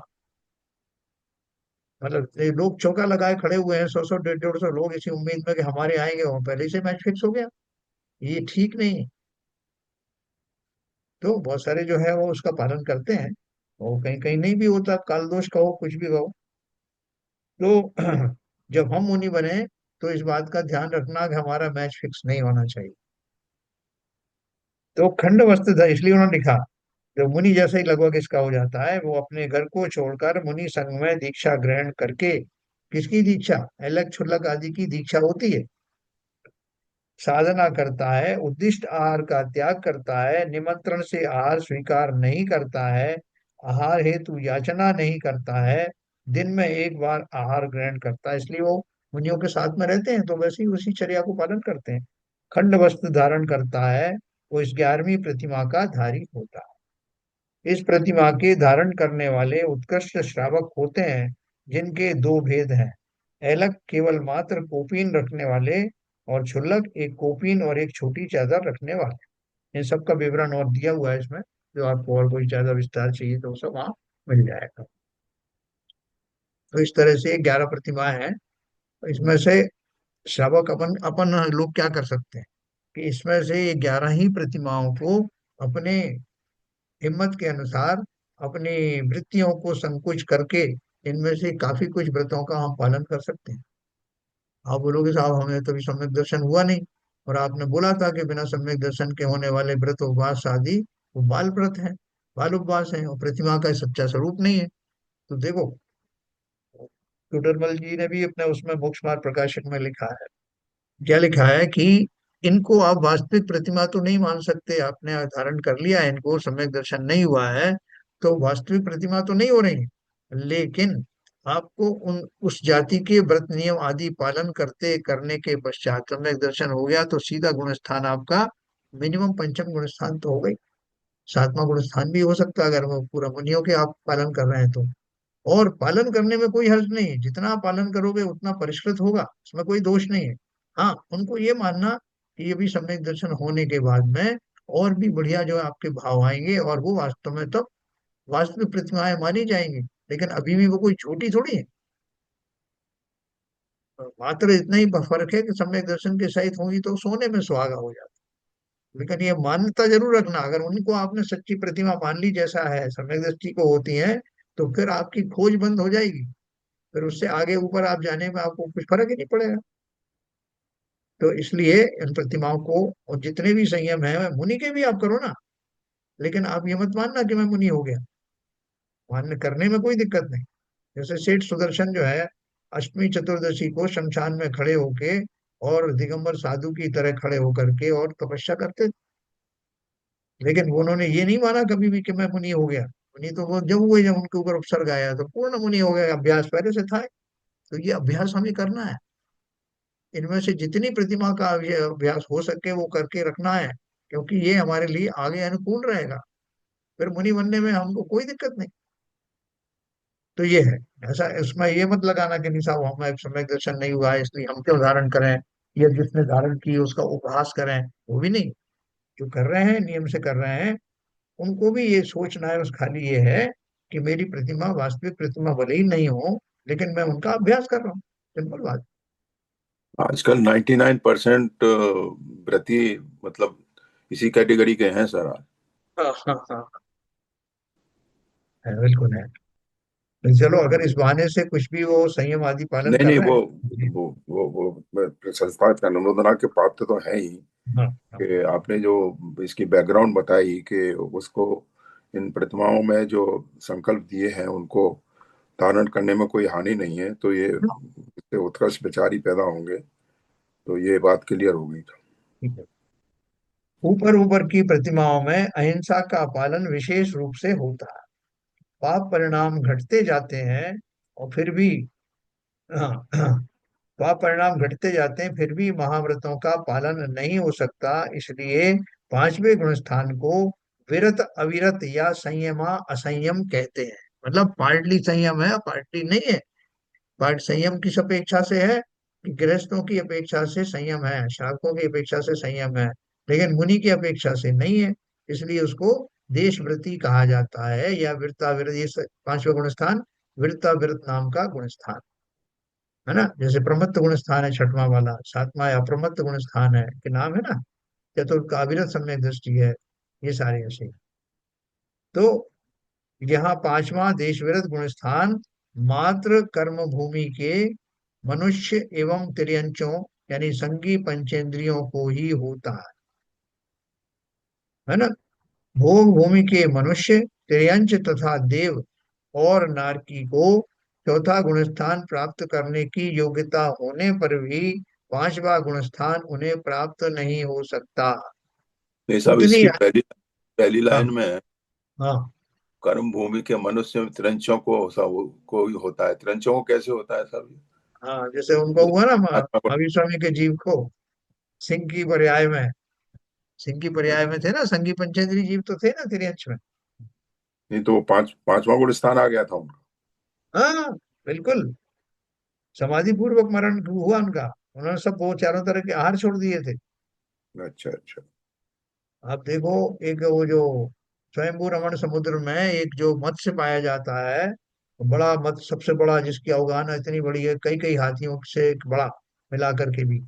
मतलब ये लोग चौका लगाए खड़े हुए हैं, 100 100 150 150 लोग इसी उम्मीद में कि हमारे आएंगे, और पहले ही से मैच फिक्स हो गया। ये ठीक नहीं है। तो बहुत सारे जो है वो उसका पालन करते हैं, और कहीं कहीं नहीं भी होता, काल दोष कहो कुछ भी कहो। तो जब हम मुनि बने, तो इस बात का ध्यान रखना कि हमारा मैच फिक्स नहीं होना चाहिए। तो खंड वस्त्र था, इसलिए उन्होंने लिखा, जो मुनि जैसे ही लगभग इसका हो जाता है, वो अपने घर को छोड़कर मुनि संग में दीक्षा ग्रहण करके, किसकी दीक्षा? अलग छुल्लक आदि की दीक्षा होती है। साधना करता है, उद्दिष्ट आहार का त्याग करता है, निमंत्रण से आहार स्वीकार नहीं करता है, आहार हेतु याचना नहीं करता है, दिन में एक बार आहार ग्रहण करता है। इसलिए वो मुनियों के साथ में रहते हैं, तो वैसे ही उसी चर्या को पालन करते हैं। खंड वस्त्र धारण करता है, वो इस 11वीं प्रतिमा का धारी होता है। इस प्रतिमा के धारण करने वाले उत्कृष्ट श्रावक होते हैं, जिनके दो भेद हैं। ऐलक केवल मात्र कोपीन रखने वाले, और क्षुल्लक एक कोपीन और एक छोटी चादर रखने वाले। इन सब का विवरण और दिया हुआ है इसमें। जो आपको और कोई ज्यादा विस्तार चाहिए तो सब वहाँ मिल जाएगा। तो इस तरह से 11 प्रतिमाएं हैं। तो इसमें से श्रावक अपन अपन लोग क्या कर सकते हैं कि इसमें से ये 11 ही प्रतिमाओं को अपने हिम्मत के अनुसार, अपनी वृत्तियों को संकुच करके, इनमें से काफी कुछ व्रतों का हम पालन कर सकते हैं। आप बोलोगे साहब हमें तो अभी सम्यक दर्शन हुआ नहीं, और आपने बोला था कि बिना सम्यक दर्शन के होने वाले व्रत उपवास आदि वो बाल व्रत है, बाल उपवास है, और प्रतिमा का सच्चा स्वरूप नहीं है। तो देखो, टूटरमल जी ने भी अपने उसमें मोक्ष मार्ग प्रकाशन में लिखा है, क्या लिखा है कि इनको आप वास्तविक प्रतिमा तो नहीं मान सकते, आपने धारण कर लिया है इनको, सम्यक दर्शन नहीं हुआ है, तो वास्तविक प्रतिमा तो नहीं हो रही है, लेकिन आपको उन उस जाति के व्रत नियम आदि पालन करते करने के पश्चात सम्यक दर्शन हो गया, तो सीधा गुण स्थान आपका मिनिमम पंचम गुण स्थान तो हो गई। सातवां गुण स्थान भी हो सकता है अगर वो पूरा मुनियों के आप पालन कर रहे हैं तो। और पालन करने में कोई हर्ज नहीं है, जितना आप पालन करोगे उतना परिष्कृत होगा, उसमें कोई दोष नहीं है। हाँ, उनको ये मानना कि ये भी सम्यक दर्शन होने के बाद में और भी बढ़िया जो है आपके भाव आएंगे, और वो वास्तव में तब वास्तविक प्रतिमाएं मानी जाएंगी। लेकिन अभी भी वो कोई छोटी थोड़ी है। मात्र इतना ही फर्क है कि सम्यक दर्शन के सहित होंगी तो सोने में सुहागा हो जाता। लेकिन ये मान्यता जरूर रखना, अगर उनको आपने सच्ची प्रतिमा मान ली जैसा है सम्यक दृष्टि को होती है, तो फिर आपकी खोज बंद हो जाएगी। फिर उससे आगे ऊपर आप जाने में आपको कुछ फर्क ही नहीं पड़ेगा। तो इसलिए इन प्रतिमाओं को, और जितने भी संयम है मुनि के भी आप करो ना, लेकिन आप ये मत मानना कि मैं मुनि हो गया। मानने करने में कोई दिक्कत नहीं। जैसे सेठ सुदर्शन जो है, अष्टमी चतुर्दशी को शमशान में खड़े होके और दिगंबर साधु की तरह खड़े होकर के और तपस्या करते थे। लेकिन वो उन्होंने ये नहीं माना कभी भी कि मैं मुनि हो गया। मुनि तो वो जब हुए, जब उनके ऊपर उपसर्ग आया तो पूर्ण मुनि हो गया, अभ्यास पहले से था। तो ये अभ्यास हमें करना है। इनमें से जितनी प्रतिमा का ये अभ्यास हो सके वो करके रखना है, क्योंकि ये हमारे लिए आगे अनुकूल रहेगा। फिर मुनि बनने में हमको कोई दिक्कत नहीं। तो ये है। ऐसा इसमें ये मत लगाना कि नहीं साहब हमें सम्यक दर्शन नहीं हुआ है इसलिए हम क्यों धारण करें, या जिसने धारण की उसका उपहास करें। वो भी नहीं। जो कर रहे हैं नियम से कर रहे हैं, उनको भी ये सोचना है, बस खाली ये है कि मेरी प्रतिमा वास्तविक प्रतिमा भले ही नहीं हो, लेकिन मैं उनका अभ्यास कर रहा हूँ। सिंपल बात। आजकल 99% व्रती मतलब इसी कैटेगरी के हैं सर। हाँ हाँ हाँ, है, बिल्कुल है। तो चलो, अगर इस बहाने से कुछ भी वो संयम आदि पालन नहीं कर नहीं, रहे वो हैं। संस्था के अनुमोदना के पात्र तो है ही। हाँ हाँ। कि आपने जो इसकी बैकग्राउंड बताई कि उसको इन प्रतिमाओं में जो संकल्प दिए हैं उनको धारण करने में कोई हानि नहीं है, तो ये हाँ, इससे उत्कृष्ट विचार ही पैदा होंगे। तो ये बात क्लियर हो गई। ठीक है। ऊपर ऊपर की प्रतिमाओं में अहिंसा का पालन विशेष रूप से होता है। पाप परिणाम घटते जाते हैं, और फिर भी, हाँ, पाप परिणाम घटते जाते हैं, फिर भी महाव्रतों का पालन नहीं हो सकता। इसलिए पांचवें गुण स्थान को विरत अविरत या संयमा असंयम कहते हैं। मतलब पार्टली संयम है, पार्टली नहीं है। पार्ट संयम किस अपेक्षा से है कि गृहस्थों की अपेक्षा से संयम है, शावकों की अपेक्षा से संयम है, लेकिन मुनि की अपेक्षा से नहीं है। इसलिए उसको देशवृत्ति कहा जाता है, या विरताविरत। ये पांचवा गुण स्थान विरताविरत नाम का गुण स्थान है ना। जैसे प्रमत्त गुण स्थान है छठवां वाला, सातवां अप्रमत्त गुण स्थान है के नाम है ना। चतुर्थ का अविरत सम्यक दृष्टि है। ये सारे ऐसे। तो यहाँ पांचवा देशविरत गुण स्थान मात्र कर्म भूमि के मनुष्य एवं तिर्यंचों यानी संगी पंचेंद्रियों को ही होता है ना। भोग भूमि के मनुष्य, तिर्यंच तथा देव और नारकी को चौथा गुण स्थान प्राप्त करने की योग्यता होने पर भी पांचवा गुण स्थान उन्हें प्राप्त नहीं हो सकता। ये सब उतनी। इसकी पहली पहली हाँ। लाइन में है, हाँ। कर्म भूमि के मनुष्य में त्रिंचों को सब को ही होता है। त्रिंचों को कैसे होता है सब? हाँ, जैसे उनको हुआ ना महावीर स्वामी के जीव को सिंह की पर्याय में, सिंह की पर्याय में थे ना, संगी पंचेंद्री जीव तो थे ना तिर्यंच में। नहीं तो वो पांचवा गुण स्थान आ गया था उनका। हाँ, बिल्कुल। समाधि पूर्वक मरण हुआ उनका। उन्होंने सब वो चारों तरह के आहार छोड़ दिए थे। अच्छा अच्छा। आप देखो, एक वो जो स्वयंभू रमण समुद्र में एक जो मत्स्य पाया जाता है, बड़ा मत्स्य, सबसे बड़ा, जिसकी अवगाहन इतनी बड़ी है, कई कई हाथियों से एक बड़ा मिला करके भी,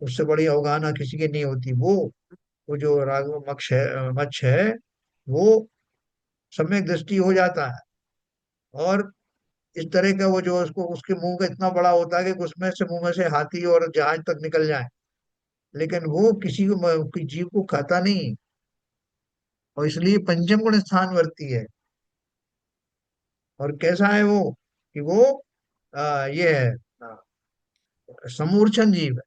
उससे बड़ी अवगाहना किसी की नहीं होती। वो जो राघव मत्स्य है, वो सम्यक दृष्टि हो जाता है। और इस तरह का वो जो उसको, उसके मुंह का इतना बड़ा होता है कि उसमें से, मुंह में से हाथी और जहाज तक निकल जाए, लेकिन वो किसी को जीव को खाता नहीं। और इसलिए पंचम गुण स्थान वर्ती है। और कैसा है वो कि वो ये है, आ, समूर्छन जीव है।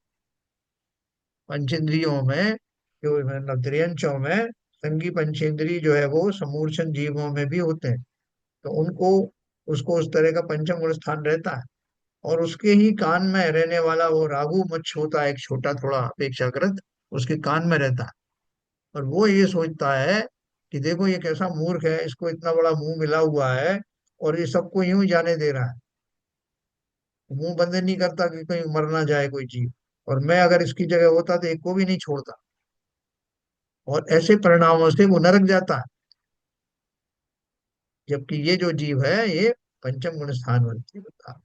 पंचेंद्रियों में, जो मतलब त्रियंचों में संगी पंचेंद्रिय जो है वो समूर्छन जीवों में भी होते हैं। तो उनको, उसको उस तरह का पंचम गुण स्थान रहता है। और उसके ही कान में रहने वाला वो राहु मच्छ होता है, एक छोटा थोड़ा अपेक्षाकृत, उसके कान में रहता है। और वो ये सोचता है कि देखो ये कैसा मूर्ख है, इसको इतना बड़ा मुंह मिला हुआ है और ये सबको यूं ही जाने दे रहा है। मुंह बंद नहीं करता कि कहीं मर ना जाए कोई जीव। और मैं अगर इसकी जगह होता तो एक को भी नहीं छोड़ता। और ऐसे परिणामों से वो नरक जाता है। जबकि ये जो जीव है ये पंचम गुण स्थान वर्ती होता है।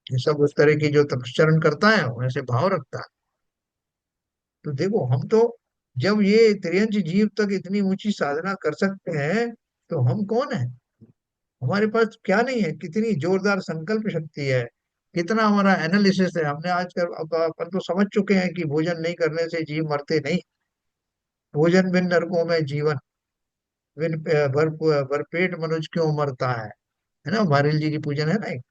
ये सब उस तरह की जो तपस्चरण करता है वैसे भाव रखता है। तो देखो, हम तो जब ये त्रियंच जीव तक इतनी ऊंची साधना कर सकते हैं, तो हम कौन है? हमारे पास क्या नहीं है, कितनी जोरदार संकल्प शक्ति है, कितना हमारा एनालिसिस है। हमने आजकल, अब अपन तो समझ चुके हैं कि भोजन नहीं करने से जीव मरते नहीं। भोजन बिन नरकों में जीवन, बिन भरपेट मनुष्य क्यों मरता है ना, वारिल जी की पूजन है ना एक।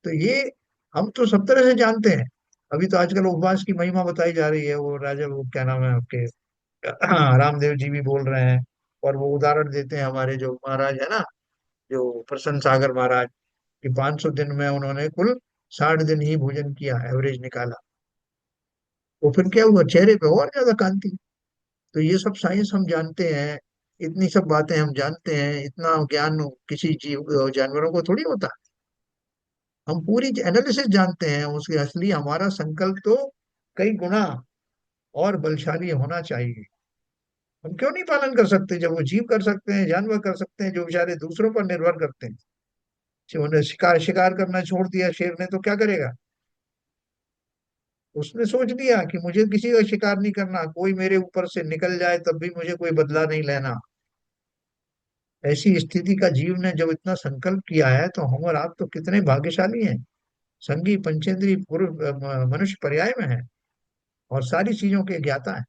तो ये हम तो सब तरह से जानते हैं। अभी तो आजकल उपवास की महिमा बताई जा रही है। वो राजा, वो क्या नाम है आपके, रामदेव जी भी बोल रहे हैं। और वो उदाहरण देते हैं, हमारे जो महाराज है ना, जो प्रसन्न सागर महाराज, कि 500 दिन में उन्होंने कुल 60 दिन ही भोजन किया, एवरेज निकाला। वो फिर क्या हुआ, चेहरे पे और ज्यादा कांति। तो ये सब साइंस हम जानते हैं, इतनी सब बातें हम जानते हैं, इतना ज्ञान किसी जीव जानवरों को थोड़ी होता। हम पूरी एनालिसिस जानते हैं उसके, असली हमारा संकल्प तो कई गुना और बलशाली होना चाहिए। हम क्यों नहीं पालन कर सकते, जब वो जीव कर सकते हैं, जानवर कर सकते हैं, जो बेचारे दूसरों पर निर्भर करते हैं। उन्होंने शिकार शिकार करना छोड़ दिया, शेर ने तो क्या करेगा? उसने सोच लिया कि मुझे किसी का शिकार नहीं करना, कोई मेरे ऊपर से निकल जाए तब भी मुझे कोई बदला नहीं लेना। ऐसी स्थिति का जीव ने जब इतना संकल्प किया है, तो हम और आप तो कितने भाग्यशाली हैं। संगी पंचेंद्रिय पुरुष मनुष्य पर्याय में है, और सारी चीजों के ज्ञाता है।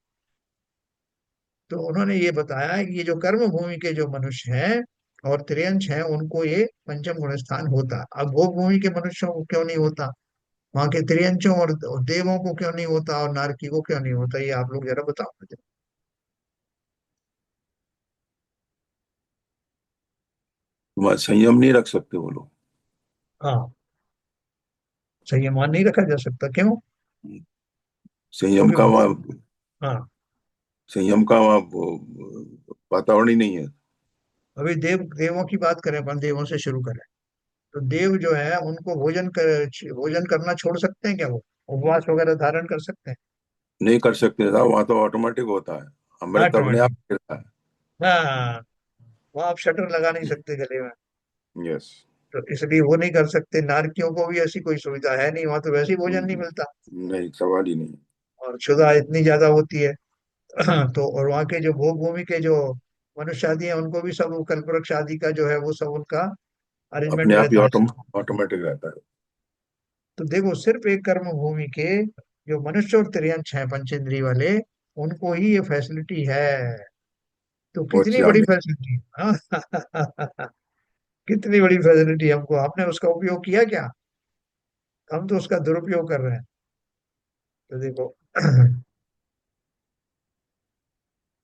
तो उन्होंने ये बताया है कि ये जो कर्म भूमि के जो मनुष्य हैं और त्रियंश हैं, उनको ये पंचम गुण स्थान होता। अब भोग भूमि के मनुष्यों को क्यों नहीं होता, वहां के त्रियंचों और देवों को क्यों नहीं होता, और नारकी को क्यों नहीं होता, ये आप लोग जरा बताओ मुझे। तुम संयम नहीं रख सकते वो लोग। हाँ, संयमान नहीं रखा जा सकता, क्यों? संयम क्योंकि का वो, वहाँ हाँ, संयम का वातावरण ही नहीं है। अभी देवों की बात करें, अपन देवों से शुरू करें, तो देव जो है उनको भोजन करना छोड़ सकते हैं क्या? वो उपवास वगैरह धारण कर सकते हैं? नहीं कर सकते साहब, वहां तो ऑटोमेटिक होता है, अमृत अपने आप ऑटोमेटिक। गिरता है। हाँ, वो आप शटर लगा नहीं सकते गले में, यस। तो इसलिए वो नहीं कर सकते। नारकियों को भी ऐसी कोई सुविधा है नहीं, वहां तो वैसे ही भोजन नहीं मिलता, नहीं, सवाल ही नहीं। और क्षुधा इतनी ज्यादा होती है। तो और वहाँ के जो भोग भूमि के जो मनुष्य आदि हैं, उनको भी सब कल्प वृक्ष आदि का जो है वो सब उनका अरेंजमेंट अपने आप ही रहता है। ऑटोमेटिक रहता है। तो देखो, सिर्फ एक कर्म भूमि के जो मनुष्य और तिर्यंछ हैं पंचेंद्रिय वाले, उनको ही ये फैसिलिटी है। तो बहुत कितनी बड़ी जामे। फैसिलिटी, हाँ। कितनी बड़ी फैसिलिटी, हमको आपने उसका उपयोग किया क्या? हम तो उसका दुरुपयोग कर रहे हैं। तो देखो,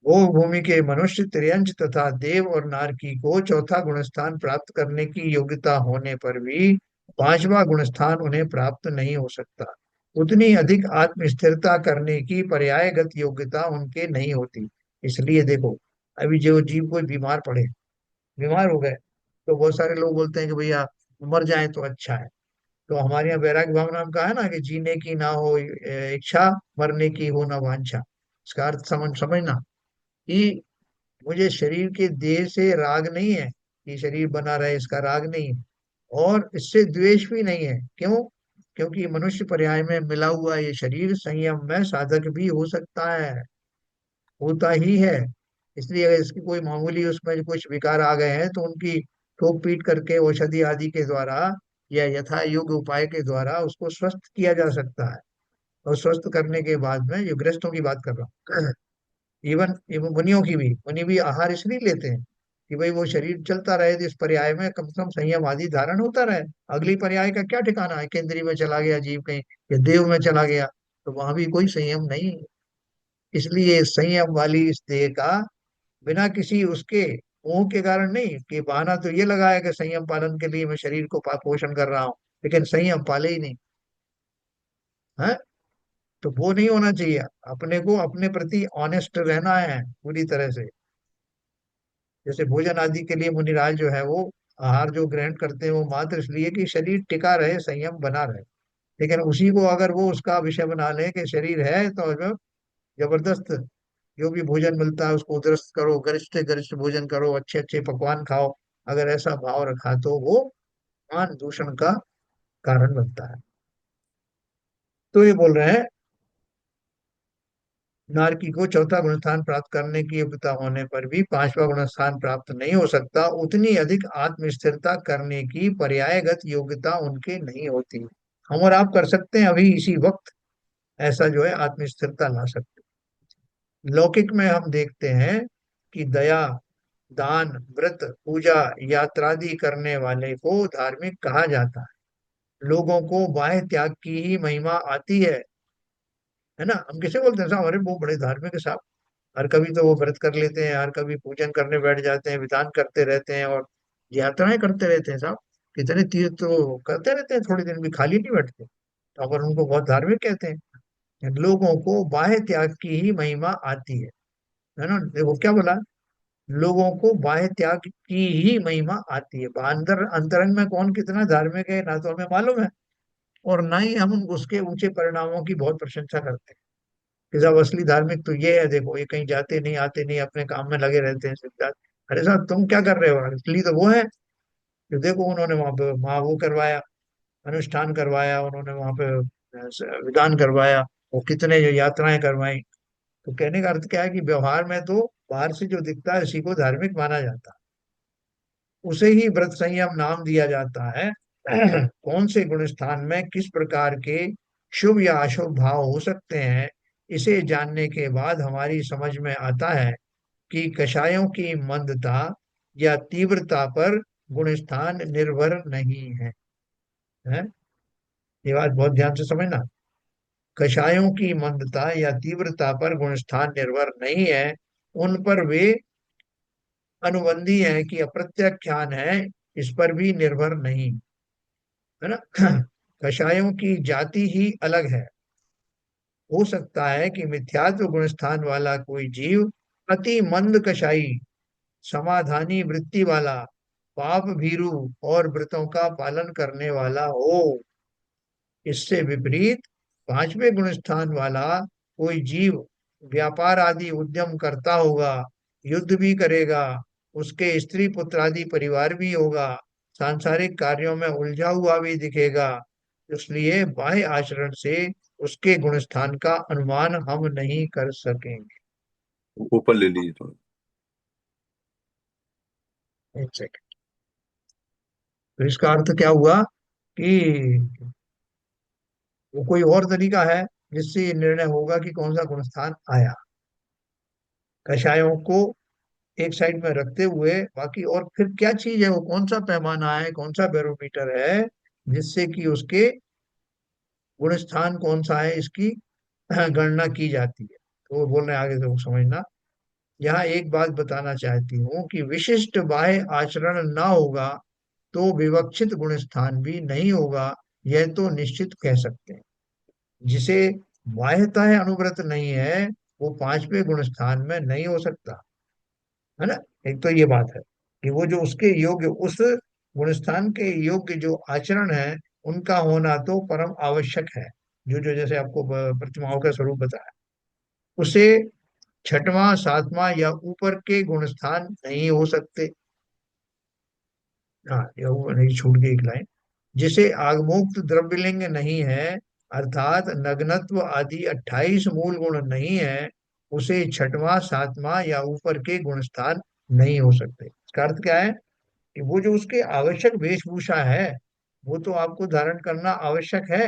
वो भूमि के मनुष्य, त्रियंच तथा देव और नारकी को चौथा गुणस्थान प्राप्त करने की योग्यता होने पर भी पांचवा गुणस्थान उन्हें प्राप्त नहीं हो सकता। उतनी अधिक आत्म स्थिरता करने की पर्यायगत योग्यता उनके नहीं होती। इसलिए देखो, अभी जो जीव कोई बीमार पड़े, बीमार हो गए, तो बहुत सारे लोग बोलते हैं कि भैया मर जाए तो अच्छा है। तो हमारे यहाँ वैराग्य भावना में कहा है ना कि जीने की ना हो इच्छा, मरने की हो ना वांछा। इसका अर्थ समझना कि मुझे शरीर के देह से राग नहीं है, कि शरीर बना रहे, इसका राग नहीं है, और इससे द्वेष भी नहीं है। क्यों? क्योंकि मनुष्य पर्याय में मिला हुआ ये शरीर संयम में साधक भी हो सकता है, होता ही है। इसलिए अगर इसकी कोई मामूली उसमें कुछ विकार आ गए हैं, तो उनकी ठोक पीट करके औषधि आदि के द्वारा या यथा योग्य उपाय के द्वारा उसको स्वस्थ किया जा सकता है। और स्वस्थ करने के बाद में, ये गृहस्थों की बात कर रहा हूँ, इवन इवन मुनियों की भी, मुनि भी आहार इसलिए लेते हैं कि भाई वो शरीर चलता रहे, तो इस पर्याय में कम से कम संयम आदि धारण होता रहे। अगली पर्याय का क्या ठिकाना है, केंद्रीय में चला गया जीव कहीं, या देव में चला गया, तो वहां भी कोई संयम नहीं है। इसलिए संयम वाली इस देह का बिना किसी उसके मोह के कारण नहीं, कि बहाना तो ये लगाया कि संयम पालन के लिए मैं शरीर को पोषण कर रहा हूँ, लेकिन संयम पाले ही नहीं है। तो वो नहीं होना चाहिए। अपने को अपने प्रति ऑनेस्ट रहना है पूरी तरह से। जैसे भोजन आदि के लिए मुनिराज जो है वो आहार जो ग्रहण करते हैं, वो मात्र इसलिए कि शरीर टिका रहे, संयम बना रहे। लेकिन उसी को अगर वो उसका विषय बना ले कि शरीर है तो जो जबरदस्त जो भी भोजन मिलता है उसको उदरस्त करो, गरिष्ठ से गरिष्ठ भोजन करो, अच्छे अच्छे पकवान खाओ, अगर ऐसा भाव रखा तो वो मान दूषण का कारण बनता है। तो ये बोल रहे हैं, नारकी को चौथा गुणस्थान प्राप्त करने की योग्यता होने पर भी पांचवा गुणस्थान प्राप्त नहीं हो सकता। उतनी अधिक आत्मस्थिरता करने की पर्यायगत योग्यता उनके नहीं होती। हम और आप कर सकते हैं अभी इसी वक्त, ऐसा जो है आत्मस्थिरता ला सकते हैं। लौकिक में हम देखते हैं कि दया, दान, व्रत, पूजा, यात्रादि करने वाले को धार्मिक कहा जाता है। लोगों को बाह्य त्याग की ही महिमा आती है ना। हम किसे बोलते हैं साहब, अरे वो बड़े धार्मिक है साहब, हर कभी तो वो व्रत कर लेते हैं, हर कभी पूजन करने बैठ जाते हैं, विधान करते रहते हैं, और यात्राएं करते रहते हैं साहब, कितने तीर्थ तो करते रहते हैं, थोड़े दिन भी खाली नहीं बैठते। तो अगर उनको बहुत धार्मिक कहते हैं। लोगों को बाह्य त्याग की ही महिमा आती है ना। देखो क्या बोला, लोगों को बाह्य त्याग की ही महिमा आती है। अंदर अंतरंग में कौन कितना धार्मिक है ना तो हमें मालूम है, और ना ही हम उसके ऊंचे परिणामों की बहुत प्रशंसा करते हैं कि साहब असली धार्मिक तो ये है, देखो ये कहीं जाते नहीं, आते नहीं, अपने काम में लगे रहते हैं सिद्धार्थ। अरे साहब तुम क्या कर रहे हो, असली तो वो है जो देखो उन्होंने वहां पे वो करवाया, अनुष्ठान करवाया, उन्होंने वहां पे विधान करवाया, वो कितने जो यात्राएं करवाई। तो कहने का अर्थ क्या है कि व्यवहार में तो बाहर से जो दिखता है उसी को धार्मिक माना जाता है, उसे ही व्रत संयम नाम दिया जाता है। कौन से गुण स्थान में किस प्रकार के शुभ या अशुभ भाव हो सकते हैं, इसे जानने के बाद हमारी समझ में आता है कि कषायों की मंदता या तीव्रता पर गुण स्थान निर्भर नहीं है। ये बात बहुत ध्यान से समझना। कषायों की मंदता या तीव्रता पर गुण स्थान निर्भर नहीं है, उन पर वे अनुबंधी है कि अप्रत्याख्यान है, इस पर भी निर्भर नहीं है ना। कषायों की जाति ही अलग है, हो सकता है कि मिथ्यात्व गुण स्थान वाला कोई जीव अति मंद कषाई, समाधानी वृत्ति वाला, पाप भीरु और व्रतों का पालन करने वाला हो। इससे विपरीत पांचवें गुण स्थान वाला कोई जीव व्यापार आदि उद्यम करता होगा, युद्ध भी करेगा, उसके स्त्री पुत्र आदि परिवार भी होगा, सांसारिक कार्यों में उलझा हुआ भी दिखेगा। इसलिए बाह्य आचरण से उसके गुण स्थान का अनुमान हम नहीं कर सकेंगे। ऊपर ले लीजिए थोड़ा। एक सेकंड। तो इसका अर्थ क्या हुआ कि वो कोई और तरीका है जिससे ये निर्णय होगा कि कौन सा गुण स्थान आया। कषायों को एक साइड में रखते हुए बाकी और फिर क्या चीज है, वो कौन सा पैमाना है, कौन सा बैरोमीटर है जिससे कि उसके गुण स्थान कौन सा है इसकी गणना की जाती है। तो वो बोल रहे हैं आगे से वो समझना। यहाँ एक बात बताना चाहती हूँ कि विशिष्ट बाह्य आचरण ना होगा तो विवक्षित गुण स्थान भी नहीं होगा, यह तो निश्चित कह सकते हैं। जिसे बाह्यतः अनुव्रत नहीं है वो पांचवें गुण स्थान में नहीं हो सकता, है ना। एक तो ये बात है कि वो जो उसके योग्य, उस गुणस्थान के योग्य जो आचरण है उनका होना तो परम आवश्यक है। जो जो जैसे आपको प्रतिमाओं का स्वरूप बताया, उसे छठवां सातवां या ऊपर के गुणस्थान नहीं हो सकते। हाँ, ये वो नहीं, छूट गई एक लाइन। जिसे आगमोक्त द्रव्यलिंग नहीं है, अर्थात नग्नत्व आदि 28 मूल गुण नहीं है, उसे छठवां सातवां या ऊपर के गुणस्थान नहीं हो सकते। इसका अर्थ क्या है कि वो जो उसके आवश्यक वेशभूषा है वो तो आपको धारण करना आवश्यक है।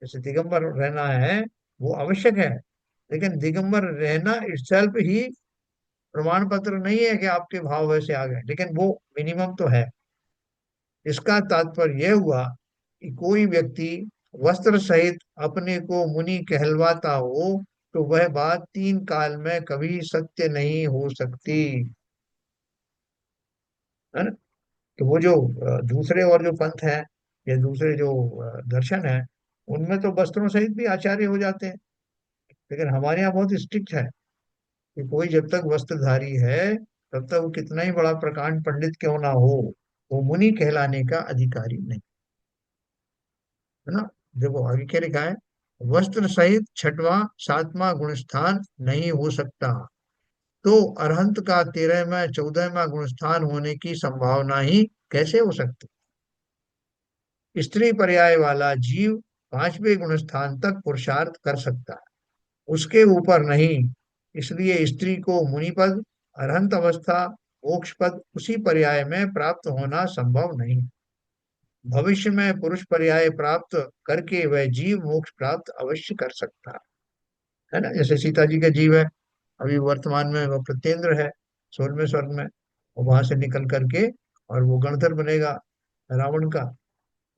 जैसे दिगंबर रहना है वो आवश्यक है, लेकिन दिगंबर रहना इटसेल्फ ही प्रमाण पत्र नहीं है कि आपके भाव वैसे आ गए, लेकिन वो मिनिमम तो है। इसका तात्पर्य यह हुआ कि कोई व्यक्ति वस्त्र सहित अपने को मुनि कहलवाता हो तो वह बात तीन काल में कभी सत्य नहीं हो सकती, है ना। तो वो जो दूसरे और जो पंथ है या दूसरे जो दर्शन है, उनमें तो वस्त्रों सहित भी आचार्य हो जाते हैं। लेकिन हमारे यहाँ बहुत स्ट्रिक्ट है कि कोई जब तक वस्त्रधारी है तब तक वो कितना ही बड़ा प्रकांड पंडित क्यों ना हो, वो मुनि कहलाने का अधिकारी नहीं, है ना। देखो आगे क्या लिखा है, वस्त्र सहित छठवां सातवां गुण स्थान नहीं हो सकता तो अरहंत का 13वां 14वां गुण स्थान होने की संभावना ही कैसे हो सकती। स्त्री पर्याय वाला जीव पांचवें गुण स्थान तक पुरुषार्थ कर सकता है, उसके ऊपर नहीं। इसलिए स्त्री को मुनि पद, अरहंत अवस्था, मोक्ष पद उसी पर्याय में प्राप्त होना संभव नहीं। भविष्य में पुरुष पर्याय प्राप्त करके वह जीव मोक्ष प्राप्त अवश्य कर सकता है ना। जैसे सीता जी का जीव है, अभी वर्तमान में वह प्रत्येंद्र है 16वें स्वर्ग में, और वहां से निकल करके और वो गणधर बनेगा रावण का।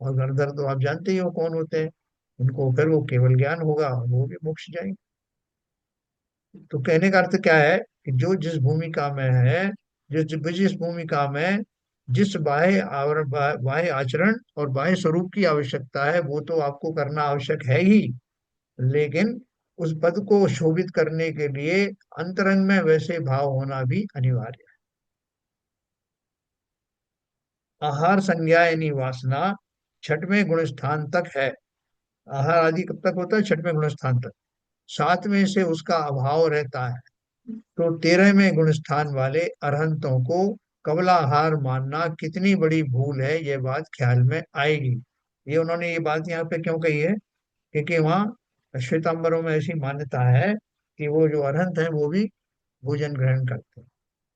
और गणधर तो आप जानते ही हो कौन होते हैं, उनको फिर वो केवल ज्ञान होगा, वो भी मोक्ष जाएंगे। तो कहने का अर्थ क्या है कि जो जिस भूमिका में है, जिस जिस भूमिका में जिस बाह्य आवरण, बाह्य आचरण और बाह्य स्वरूप की आवश्यकता है वो तो आपको करना आवश्यक है ही, लेकिन उस पद को शोभित करने के लिए अंतरंग में वैसे भाव होना भी अनिवार्य है। आहार संज्ञा यानी वासना छठवें गुण स्थान तक है। आहार आदि कब तक होता है, छठवें गुण स्थान तक। सातवें से उसका अभाव रहता है। तो 13वें गुण स्थान वाले अरहंतों को कमलाहार मानना कितनी बड़ी भूल है, यह बात ख्याल में आएगी। ये उन्होंने ये बात यहाँ पे क्यों कही है, क्योंकि वहाँ श्वेतांबरों में ऐसी मान्यता है कि वो जो अरहंत है वो भी भोजन ग्रहण करते हैं।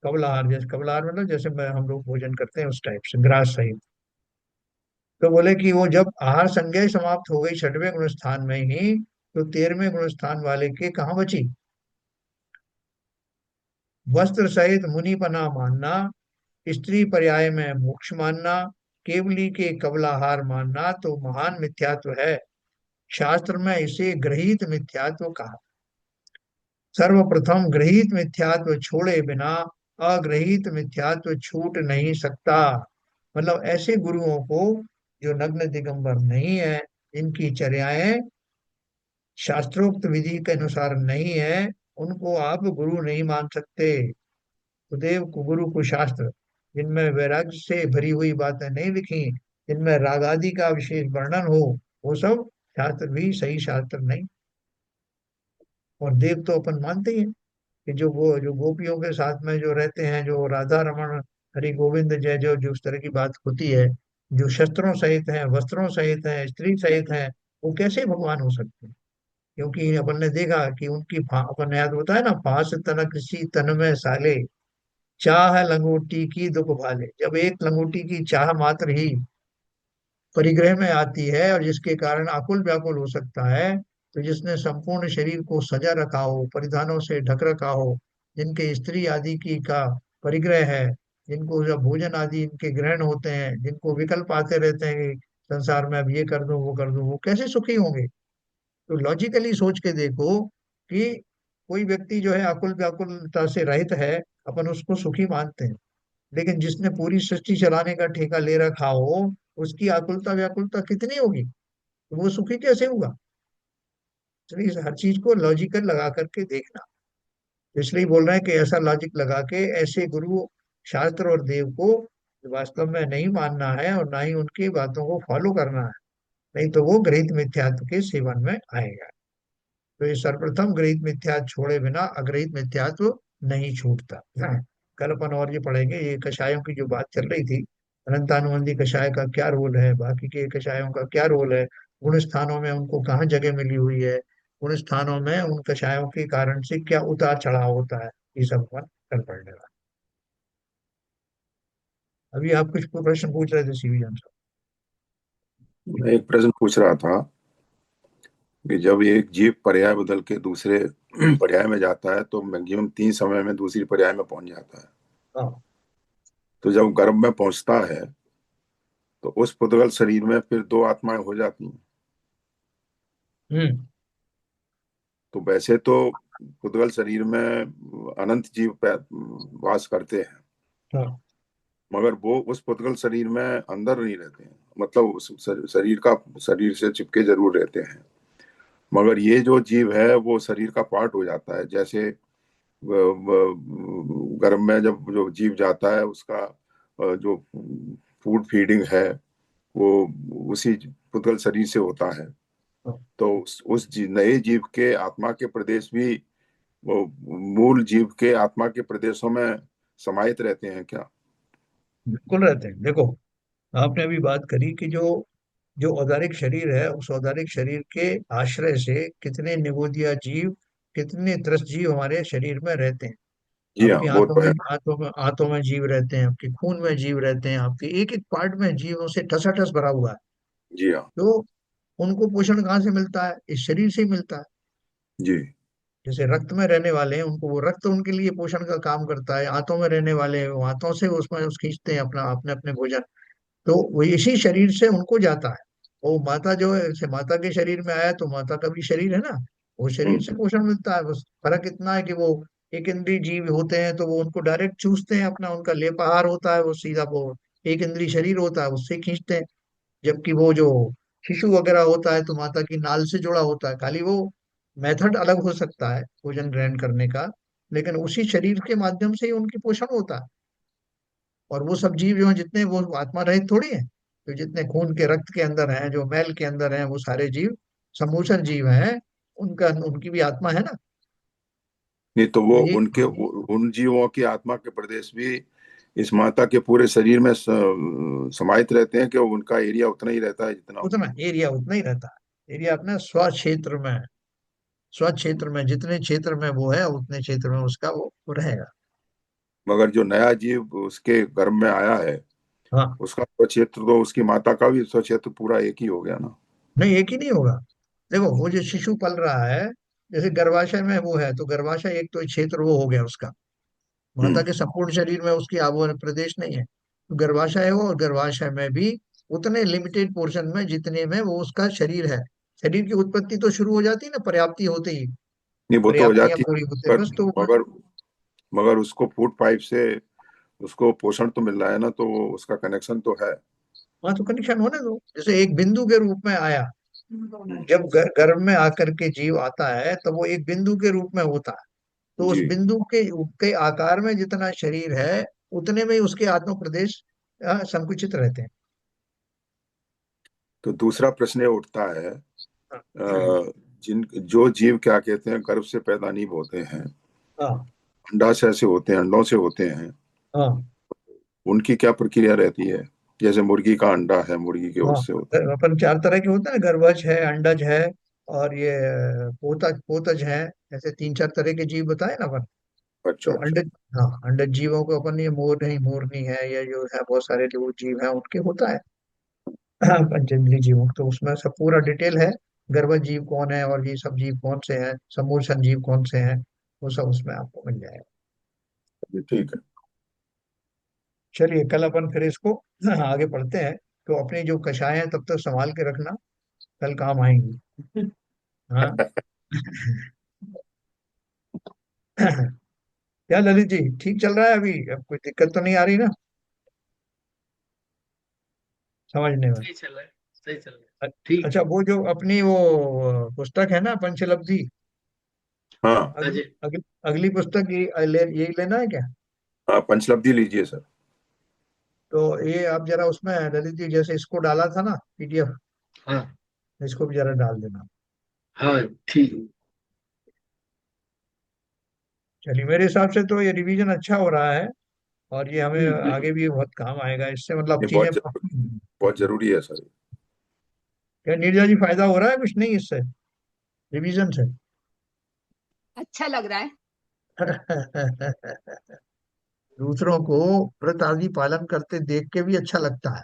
कमलाहार, जैसे कमलाहार मतलब जैसे हम लोग भोजन करते हैं उस टाइप से ग्रास सहित। तो बोले कि वो जब आहार संज्ञा ही समाप्त हो गई छठवें गुण स्थान में ही, तो 13वें गुण स्थान वाले के कहाँ बची। वस्त्र सहित मुनिपना मानना, स्त्री पर्याय में मोक्ष मानना, केवली के कबलाहार मानना तो महान मिथ्यात्व है। शास्त्र में इसे गृहीत मिथ्यात्व कहा। सर्वप्रथम गृहीत मिथ्यात्व छोड़े बिना अग्रहीत मिथ्यात्व छूट नहीं सकता। मतलब ऐसे गुरुओं को जो नग्न दिगंबर नहीं है, इनकी चर्याएं शास्त्रोक्त विधि के अनुसार नहीं है, उनको आप गुरु नहीं मान सकते। सुदेव गुरु कुशास्त्र जिनमें वैराग्य से भरी हुई बातें नहीं लिखी, जिनमें राग आदि का विशेष वर्णन हो, वो सब शास्त्र भी सही शास्त्र नहीं। और देव तो अपन मानते ही हैं कि जो गोपियों के साथ में जो रहते हैं, जो राधा रमन हरि गोविंद जय जो जो उस तरह की बात होती है, जो शस्त्रों सहित हैं, वस्त्रों सहित हैं, स्त्री सहित हैं, वो कैसे भगवान हो सकते हैं? क्योंकि अपन ने देखा कि अपन ने याद होता है ना, फांस तनक सी तन में साले, चाह लंगोटी की दुख भाले। जब एक लंगोटी की चाह मात्र ही परिग्रह में आती है और जिसके कारण आकुल व्याकुल हो सकता है, तो जिसने संपूर्ण शरीर को सजा रखा हो, परिधानों से ढक रखा हो, जिनके स्त्री आदि की का परिग्रह है, जिनको जब भोजन आदि इनके ग्रहण होते हैं, जिनको विकल्प आते रहते हैं कि संसार में अब ये कर दूं वो कर दूं, वो कैसे सुखी होंगे? तो लॉजिकली सोच के देखो कि कोई व्यक्ति जो है आकुल व्याकुलता से रहित है, अपन उसको सुखी मानते हैं। लेकिन जिसने पूरी सृष्टि चलाने का ठेका ले रखा हो, उसकी आकुलता व्याकुलता कितनी होगी? तो वो सुखी कैसे होगा? इसलिए हर चीज को लॉजिकल लगा करके देखना। तो इसलिए बोल रहे हैं कि ऐसा लॉजिक लगा के ऐसे गुरु, शास्त्र और देव को वास्तव में नहीं मानना है और ना ही उनकी बातों को फॉलो करना है। नहीं तो वो गृहीत मिथ्यात्व के सेवन में आएगा। तो ये सर्वप्रथम गृहीत मिथ्यात्व छोड़े बिना अगृहीत मिथ्यात्व नहीं छूटता। हाँ। कल अपन और ये पढ़ेंगे, ये कषायों की जो बात चल रही थी, अनंतानुबंधी कषाय का क्या रोल है, बाकी के कषायों का क्या रोल है, गुण स्थानों में उनको कहाँ जगह मिली हुई है, गुण स्थानों में उन कषायों के कारण से क्या उतार चढ़ाव होता है, ये सब अपन कल पढ़ने वाले। अभी आप कुछ प्रश्न पूछ रहे थे सीवी जॉन साहब। मैं एक प्रश्न पूछ रहा था कि जब एक जीव पर्याय बदल के दूसरे पर्याय में जाता है तो मैक्सिमम 3 समय में दूसरी पर्याय में पहुंच जाता है। हाँ। तो जब गर्भ में पहुंचता है तो उस पुद्गल शरीर में फिर 2 आत्माएं हो जाती हैं। हम्म। तो वैसे तो पुद्गल शरीर में अनंत जीव वास करते हैं, हाँ। मगर वो उस पुद्गल शरीर में अंदर नहीं रहते हैं, मतलब उस शरीर से चिपके जरूर रहते हैं। मगर ये जो जीव है वो शरीर का पार्ट हो जाता है। जैसे गर्भ में जब जो जीव जाता है उसका जो फूड फीडिंग है वो उसी पुद्गल शरीर से होता है। हाँ, तो नए जीव के आत्मा के प्रदेश भी वो मूल जीव के आत्मा के प्रदेशों में समाहित रहते हैं क्या? बिल्कुल रहते हैं। देखो, आपने अभी बात करी कि जो जो औदारिक शरीर है, उस औदारिक शरीर के आश्रय से कितने निगोदिया जीव, कितने त्रस्त जीव हमारे शरीर में रहते हैं। जी हाँ, आपकी वो तो है। आंतों में जीव रहते हैं, आपके खून में जीव रहते हैं, आपके एक एक पार्ट में जीवों से ठसाठस भरा हुआ है। जी हाँ। तो उनको पोषण कहाँ से मिलता है? इस शरीर से ही मिलता है। जी। जैसे रक्त में रहने वाले हैं, उनको वो रक्त उनके लिए पोषण का काम करता है। आंतों में रहने वाले हैं, वो आंतों से उसमें उस खींचते हैं अपना अपने अपने भोजन। तो वो इसी शरीर से उनको जाता है। वो माता जो है, जैसे माता के शरीर में आया तो माता का भी शरीर है ना, वो शरीर हम्म। से पोषण मिलता है। बस फर्क इतना है कि वो एक इंद्रिय जीव होते हैं तो वो उनको डायरेक्ट चूसते हैं, अपना उनका लेपाहार होता है, वो सीधा वो एक इंद्रिय शरीर होता है उससे खींचते हैं। जबकि वो जो शिशु वगैरह होता है तो माता की नाल से जुड़ा होता है, खाली वो मेथड अलग हो सकता है भोजन ग्रहण करने का, लेकिन उसी शरीर के माध्यम से ही उनकी पोषण होता है। और वो सब जीव जो हैं जितने, वो आत्मा रहित थोड़ी है। तो जितने खून के रक्त के अंदर हैं, जो मैल के अंदर हैं, वो सारे जीव समूचर जीव हैं। उनका उनकी भी आत्मा है ना। नहीं तो वो तो ये उन जीवों की आत्मा के प्रदेश भी इस माता के पूरे शरीर में समाहित रहते हैं कि उनका एरिया उतना ही रहता है जितना उतना एरिया उतना ही रहता है। एरिया अपने स्व क्षेत्र में, स्व क्षेत्र में जितने क्षेत्र में वो है उतने क्षेत्र में उसका वो रहेगा। मगर जो नया जीव उसके गर्भ में आया है हाँ। उसका स्वक्षेत्र तो उसकी माता का भी स्वक्षेत्र पूरा एक ही हो गया ना। नहीं, एक ही नहीं होगा। देखो, वो जो शिशु पल रहा है, जैसे गर्भाशय में वो है तो गर्भाशय एक तो क्षेत्र वो हो गया उसका। माता हम्म। के संपूर्ण शरीर में उसकी आबू प्रदेश नहीं है, तो गर्भाशय हो, और गर्भाशय में भी उतने लिमिटेड पोर्शन में जितने में वो उसका शरीर है। शरीर की उत्पत्ति तो शुरू हो जाती है ना पर्याप्ति होते ही, नहीं वो तो हो पर्याप्तियां जाती पूरी है, होते पर बस तो मगर मगर उसको फूड पाइप से उसको पोषण तो मिल रहा है ना, तो वो उसका कनेक्शन तो है। वहां तो कनेक्शन होने दो। जैसे एक बिंदु के रूप में आया, जब गर्भ में आकर के जीव आता है तो वो एक बिंदु के रूप में होता है। तो उस जी। बिंदु के आकार में जितना शरीर है उतने में ही उसके आत्म प्रदेश संकुचित रहते हैं। तो दूसरा प्रश्न ये उठता है, हाँ जिन जो जीव क्या कहते हैं गर्भ से पैदा नहीं होते हैं, हाँ अंडाशय से होते हैं, अंडों से होते हैं, हाँ उनकी क्या प्रक्रिया रहती है? जैसे मुर्गी का अंडा है, मुर्गी के हाँ। उससे होता अपन चार तरह के होते हैं ना, गर्भज है, अंडज है, और ये पोतज है। ऐसे तीन चार तरह के जीव बताए ना अपन। है। अच्छा तो अच्छा। अंडज, हाँ, अंडज जीवों को अपन ये मोर नहीं, मोरनी है, ये जो है बहुत सारे जो जीव हैं उनके होता है। पंचेंद्रीय जीवों, तो उसमें सब पूरा डिटेल है। गर्भज जीव कौन है और ये सब जीव कौन से हैं, समूल जीव कौन से हैं, वो सब उसमें आपको मिल जाएगा। ये ठीक है। चलिए कल अपन फिर इसको आगे पढ़ते हैं। तो अपनी जो कषाय हैं तब तक संभाल के रखना, कल काम आएंगी। हाँ। क्या ललित जी, ठीक चल रहा है अभी? अब कोई दिक्कत तो नहीं आ रही ना समझने में? सही चल रहा है, सही चल रहा है। अ- ठीक। अच्छा, वो जो अपनी वो पुस्तक है ना, पंचलब्धि, हाँ हाँ अगली जी। अगली पुस्तक यही लेना है क्या? हाँ, पंचलब्धि लीजिए सर। तो ये आप जरा उसमें ललित जी, जैसे इसको डाला था ना पीडीएफ, हाँ इसको भी जरा डाल देना। हाँ ठीक। चलिए, मेरे हिसाब से तो ये रिवीजन अच्छा हो रहा है, और ये हमें आगे बिल्कुल। भी बहुत काम आएगा, इससे मतलब ये चीजें बहुत जरूरी है सर। क्या नीरजा जी, फायदा हो रहा है कुछ नहीं इससे, रिवीजन से? अच्छा लग रहा है। दूसरों को व्रत आदि पालन करते देख के भी अच्छा लगता है।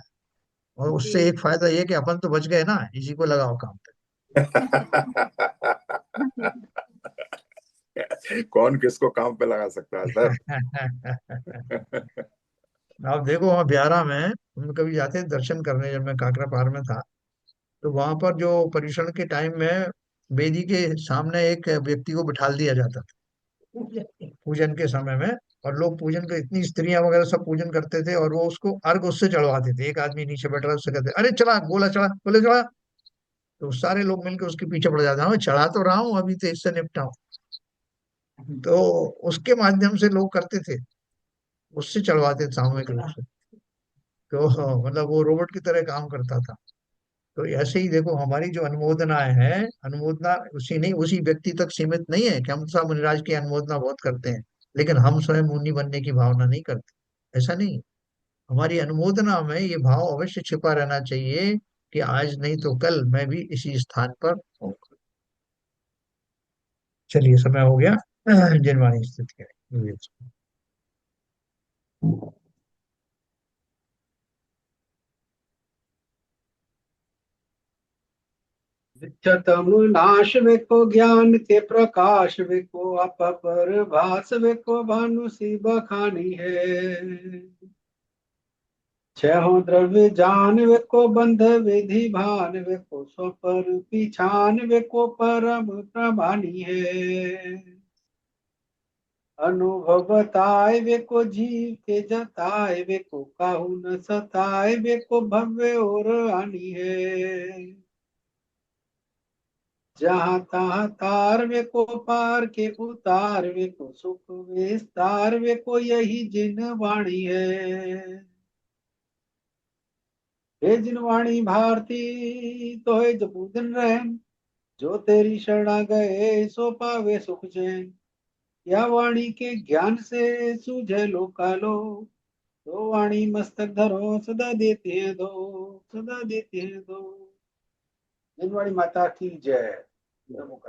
और उससे जी। एक फायदा ये कि अपन तो बच गए ना, इसी को लगाओ काम कौन किसको काम पे लगा सकता है सर? पे। आप देखो, वहाँ ब्यारा में हम कभी जाते थे दर्शन करने, जब मैं काकरा पार में था, तो वहां पर जो पर्यूषण के टाइम में वेदी के सामने एक व्यक्ति को बिठा दिया जाता था पूजन के समय में। और लोग पूजन को, इतनी स्त्रियां वगैरह सब पूजन करते थे, और वो उसको अर्घ उससे चढ़वाते थे। एक आदमी नीचे बैठ रहा, उससे कहते अरे चला, गोला चढ़ा, बोले चढ़ा। तो सारे लोग मिलकर उसके पीछे पड़ जाते हैं, मैं चढ़ा तो रहा हूँ, अभी तो इससे निपटा हूं। तो उसके माध्यम से लोग करते थे, उससे चढ़वाते थे सामूहिक रूप से। तो मतलब वो रोबोट की तरह काम करता था। तो ऐसे ही देखो, हमारी जो अनुमोदनाएं हैं, अनुमोदना उसी नहीं, उसी व्यक्ति तक सीमित नहीं है कि हम सब मुनिराज की अनुमोदना बहुत करते हैं, लेकिन हम स्वयं मुनि बनने की भावना नहीं करते, ऐसा नहीं। हमारी अनुमोदना में ये भाव अवश्य छिपा रहना चाहिए कि आज नहीं तो कल मैं भी इसी स्थान पर हूँ। चलिए, समय हो गया। जिनवाणी स्थिति है। विख्यातम नाश वेको ज्ञान के प्रकाश वेको पर भास वेको भानु सी बखानी है। छहो द्रव्य जान वेको बंध विधि भान वेको सो पर पिछान वेको परम प्रमाणी है। अनुभव बताए वेको जीव के जताए वेको काहू न सताए वेको भव्य और आनी है। जहाँ तहाँ तार वे को पार के उतार वे को सुख विस्तार वे को यही जिन वाणी है। हे जिन वाणी भारती तो है जबूदन रहन, जो तेरी शरणा गए सो पावे सुख चैन। या वाणी के ज्ञान से सूझे लोकालो, तो वाणी मस्तक धरो सदा देते हैं दो, सदा देते हैं दो। जिन वाणी माता की जय। नमो।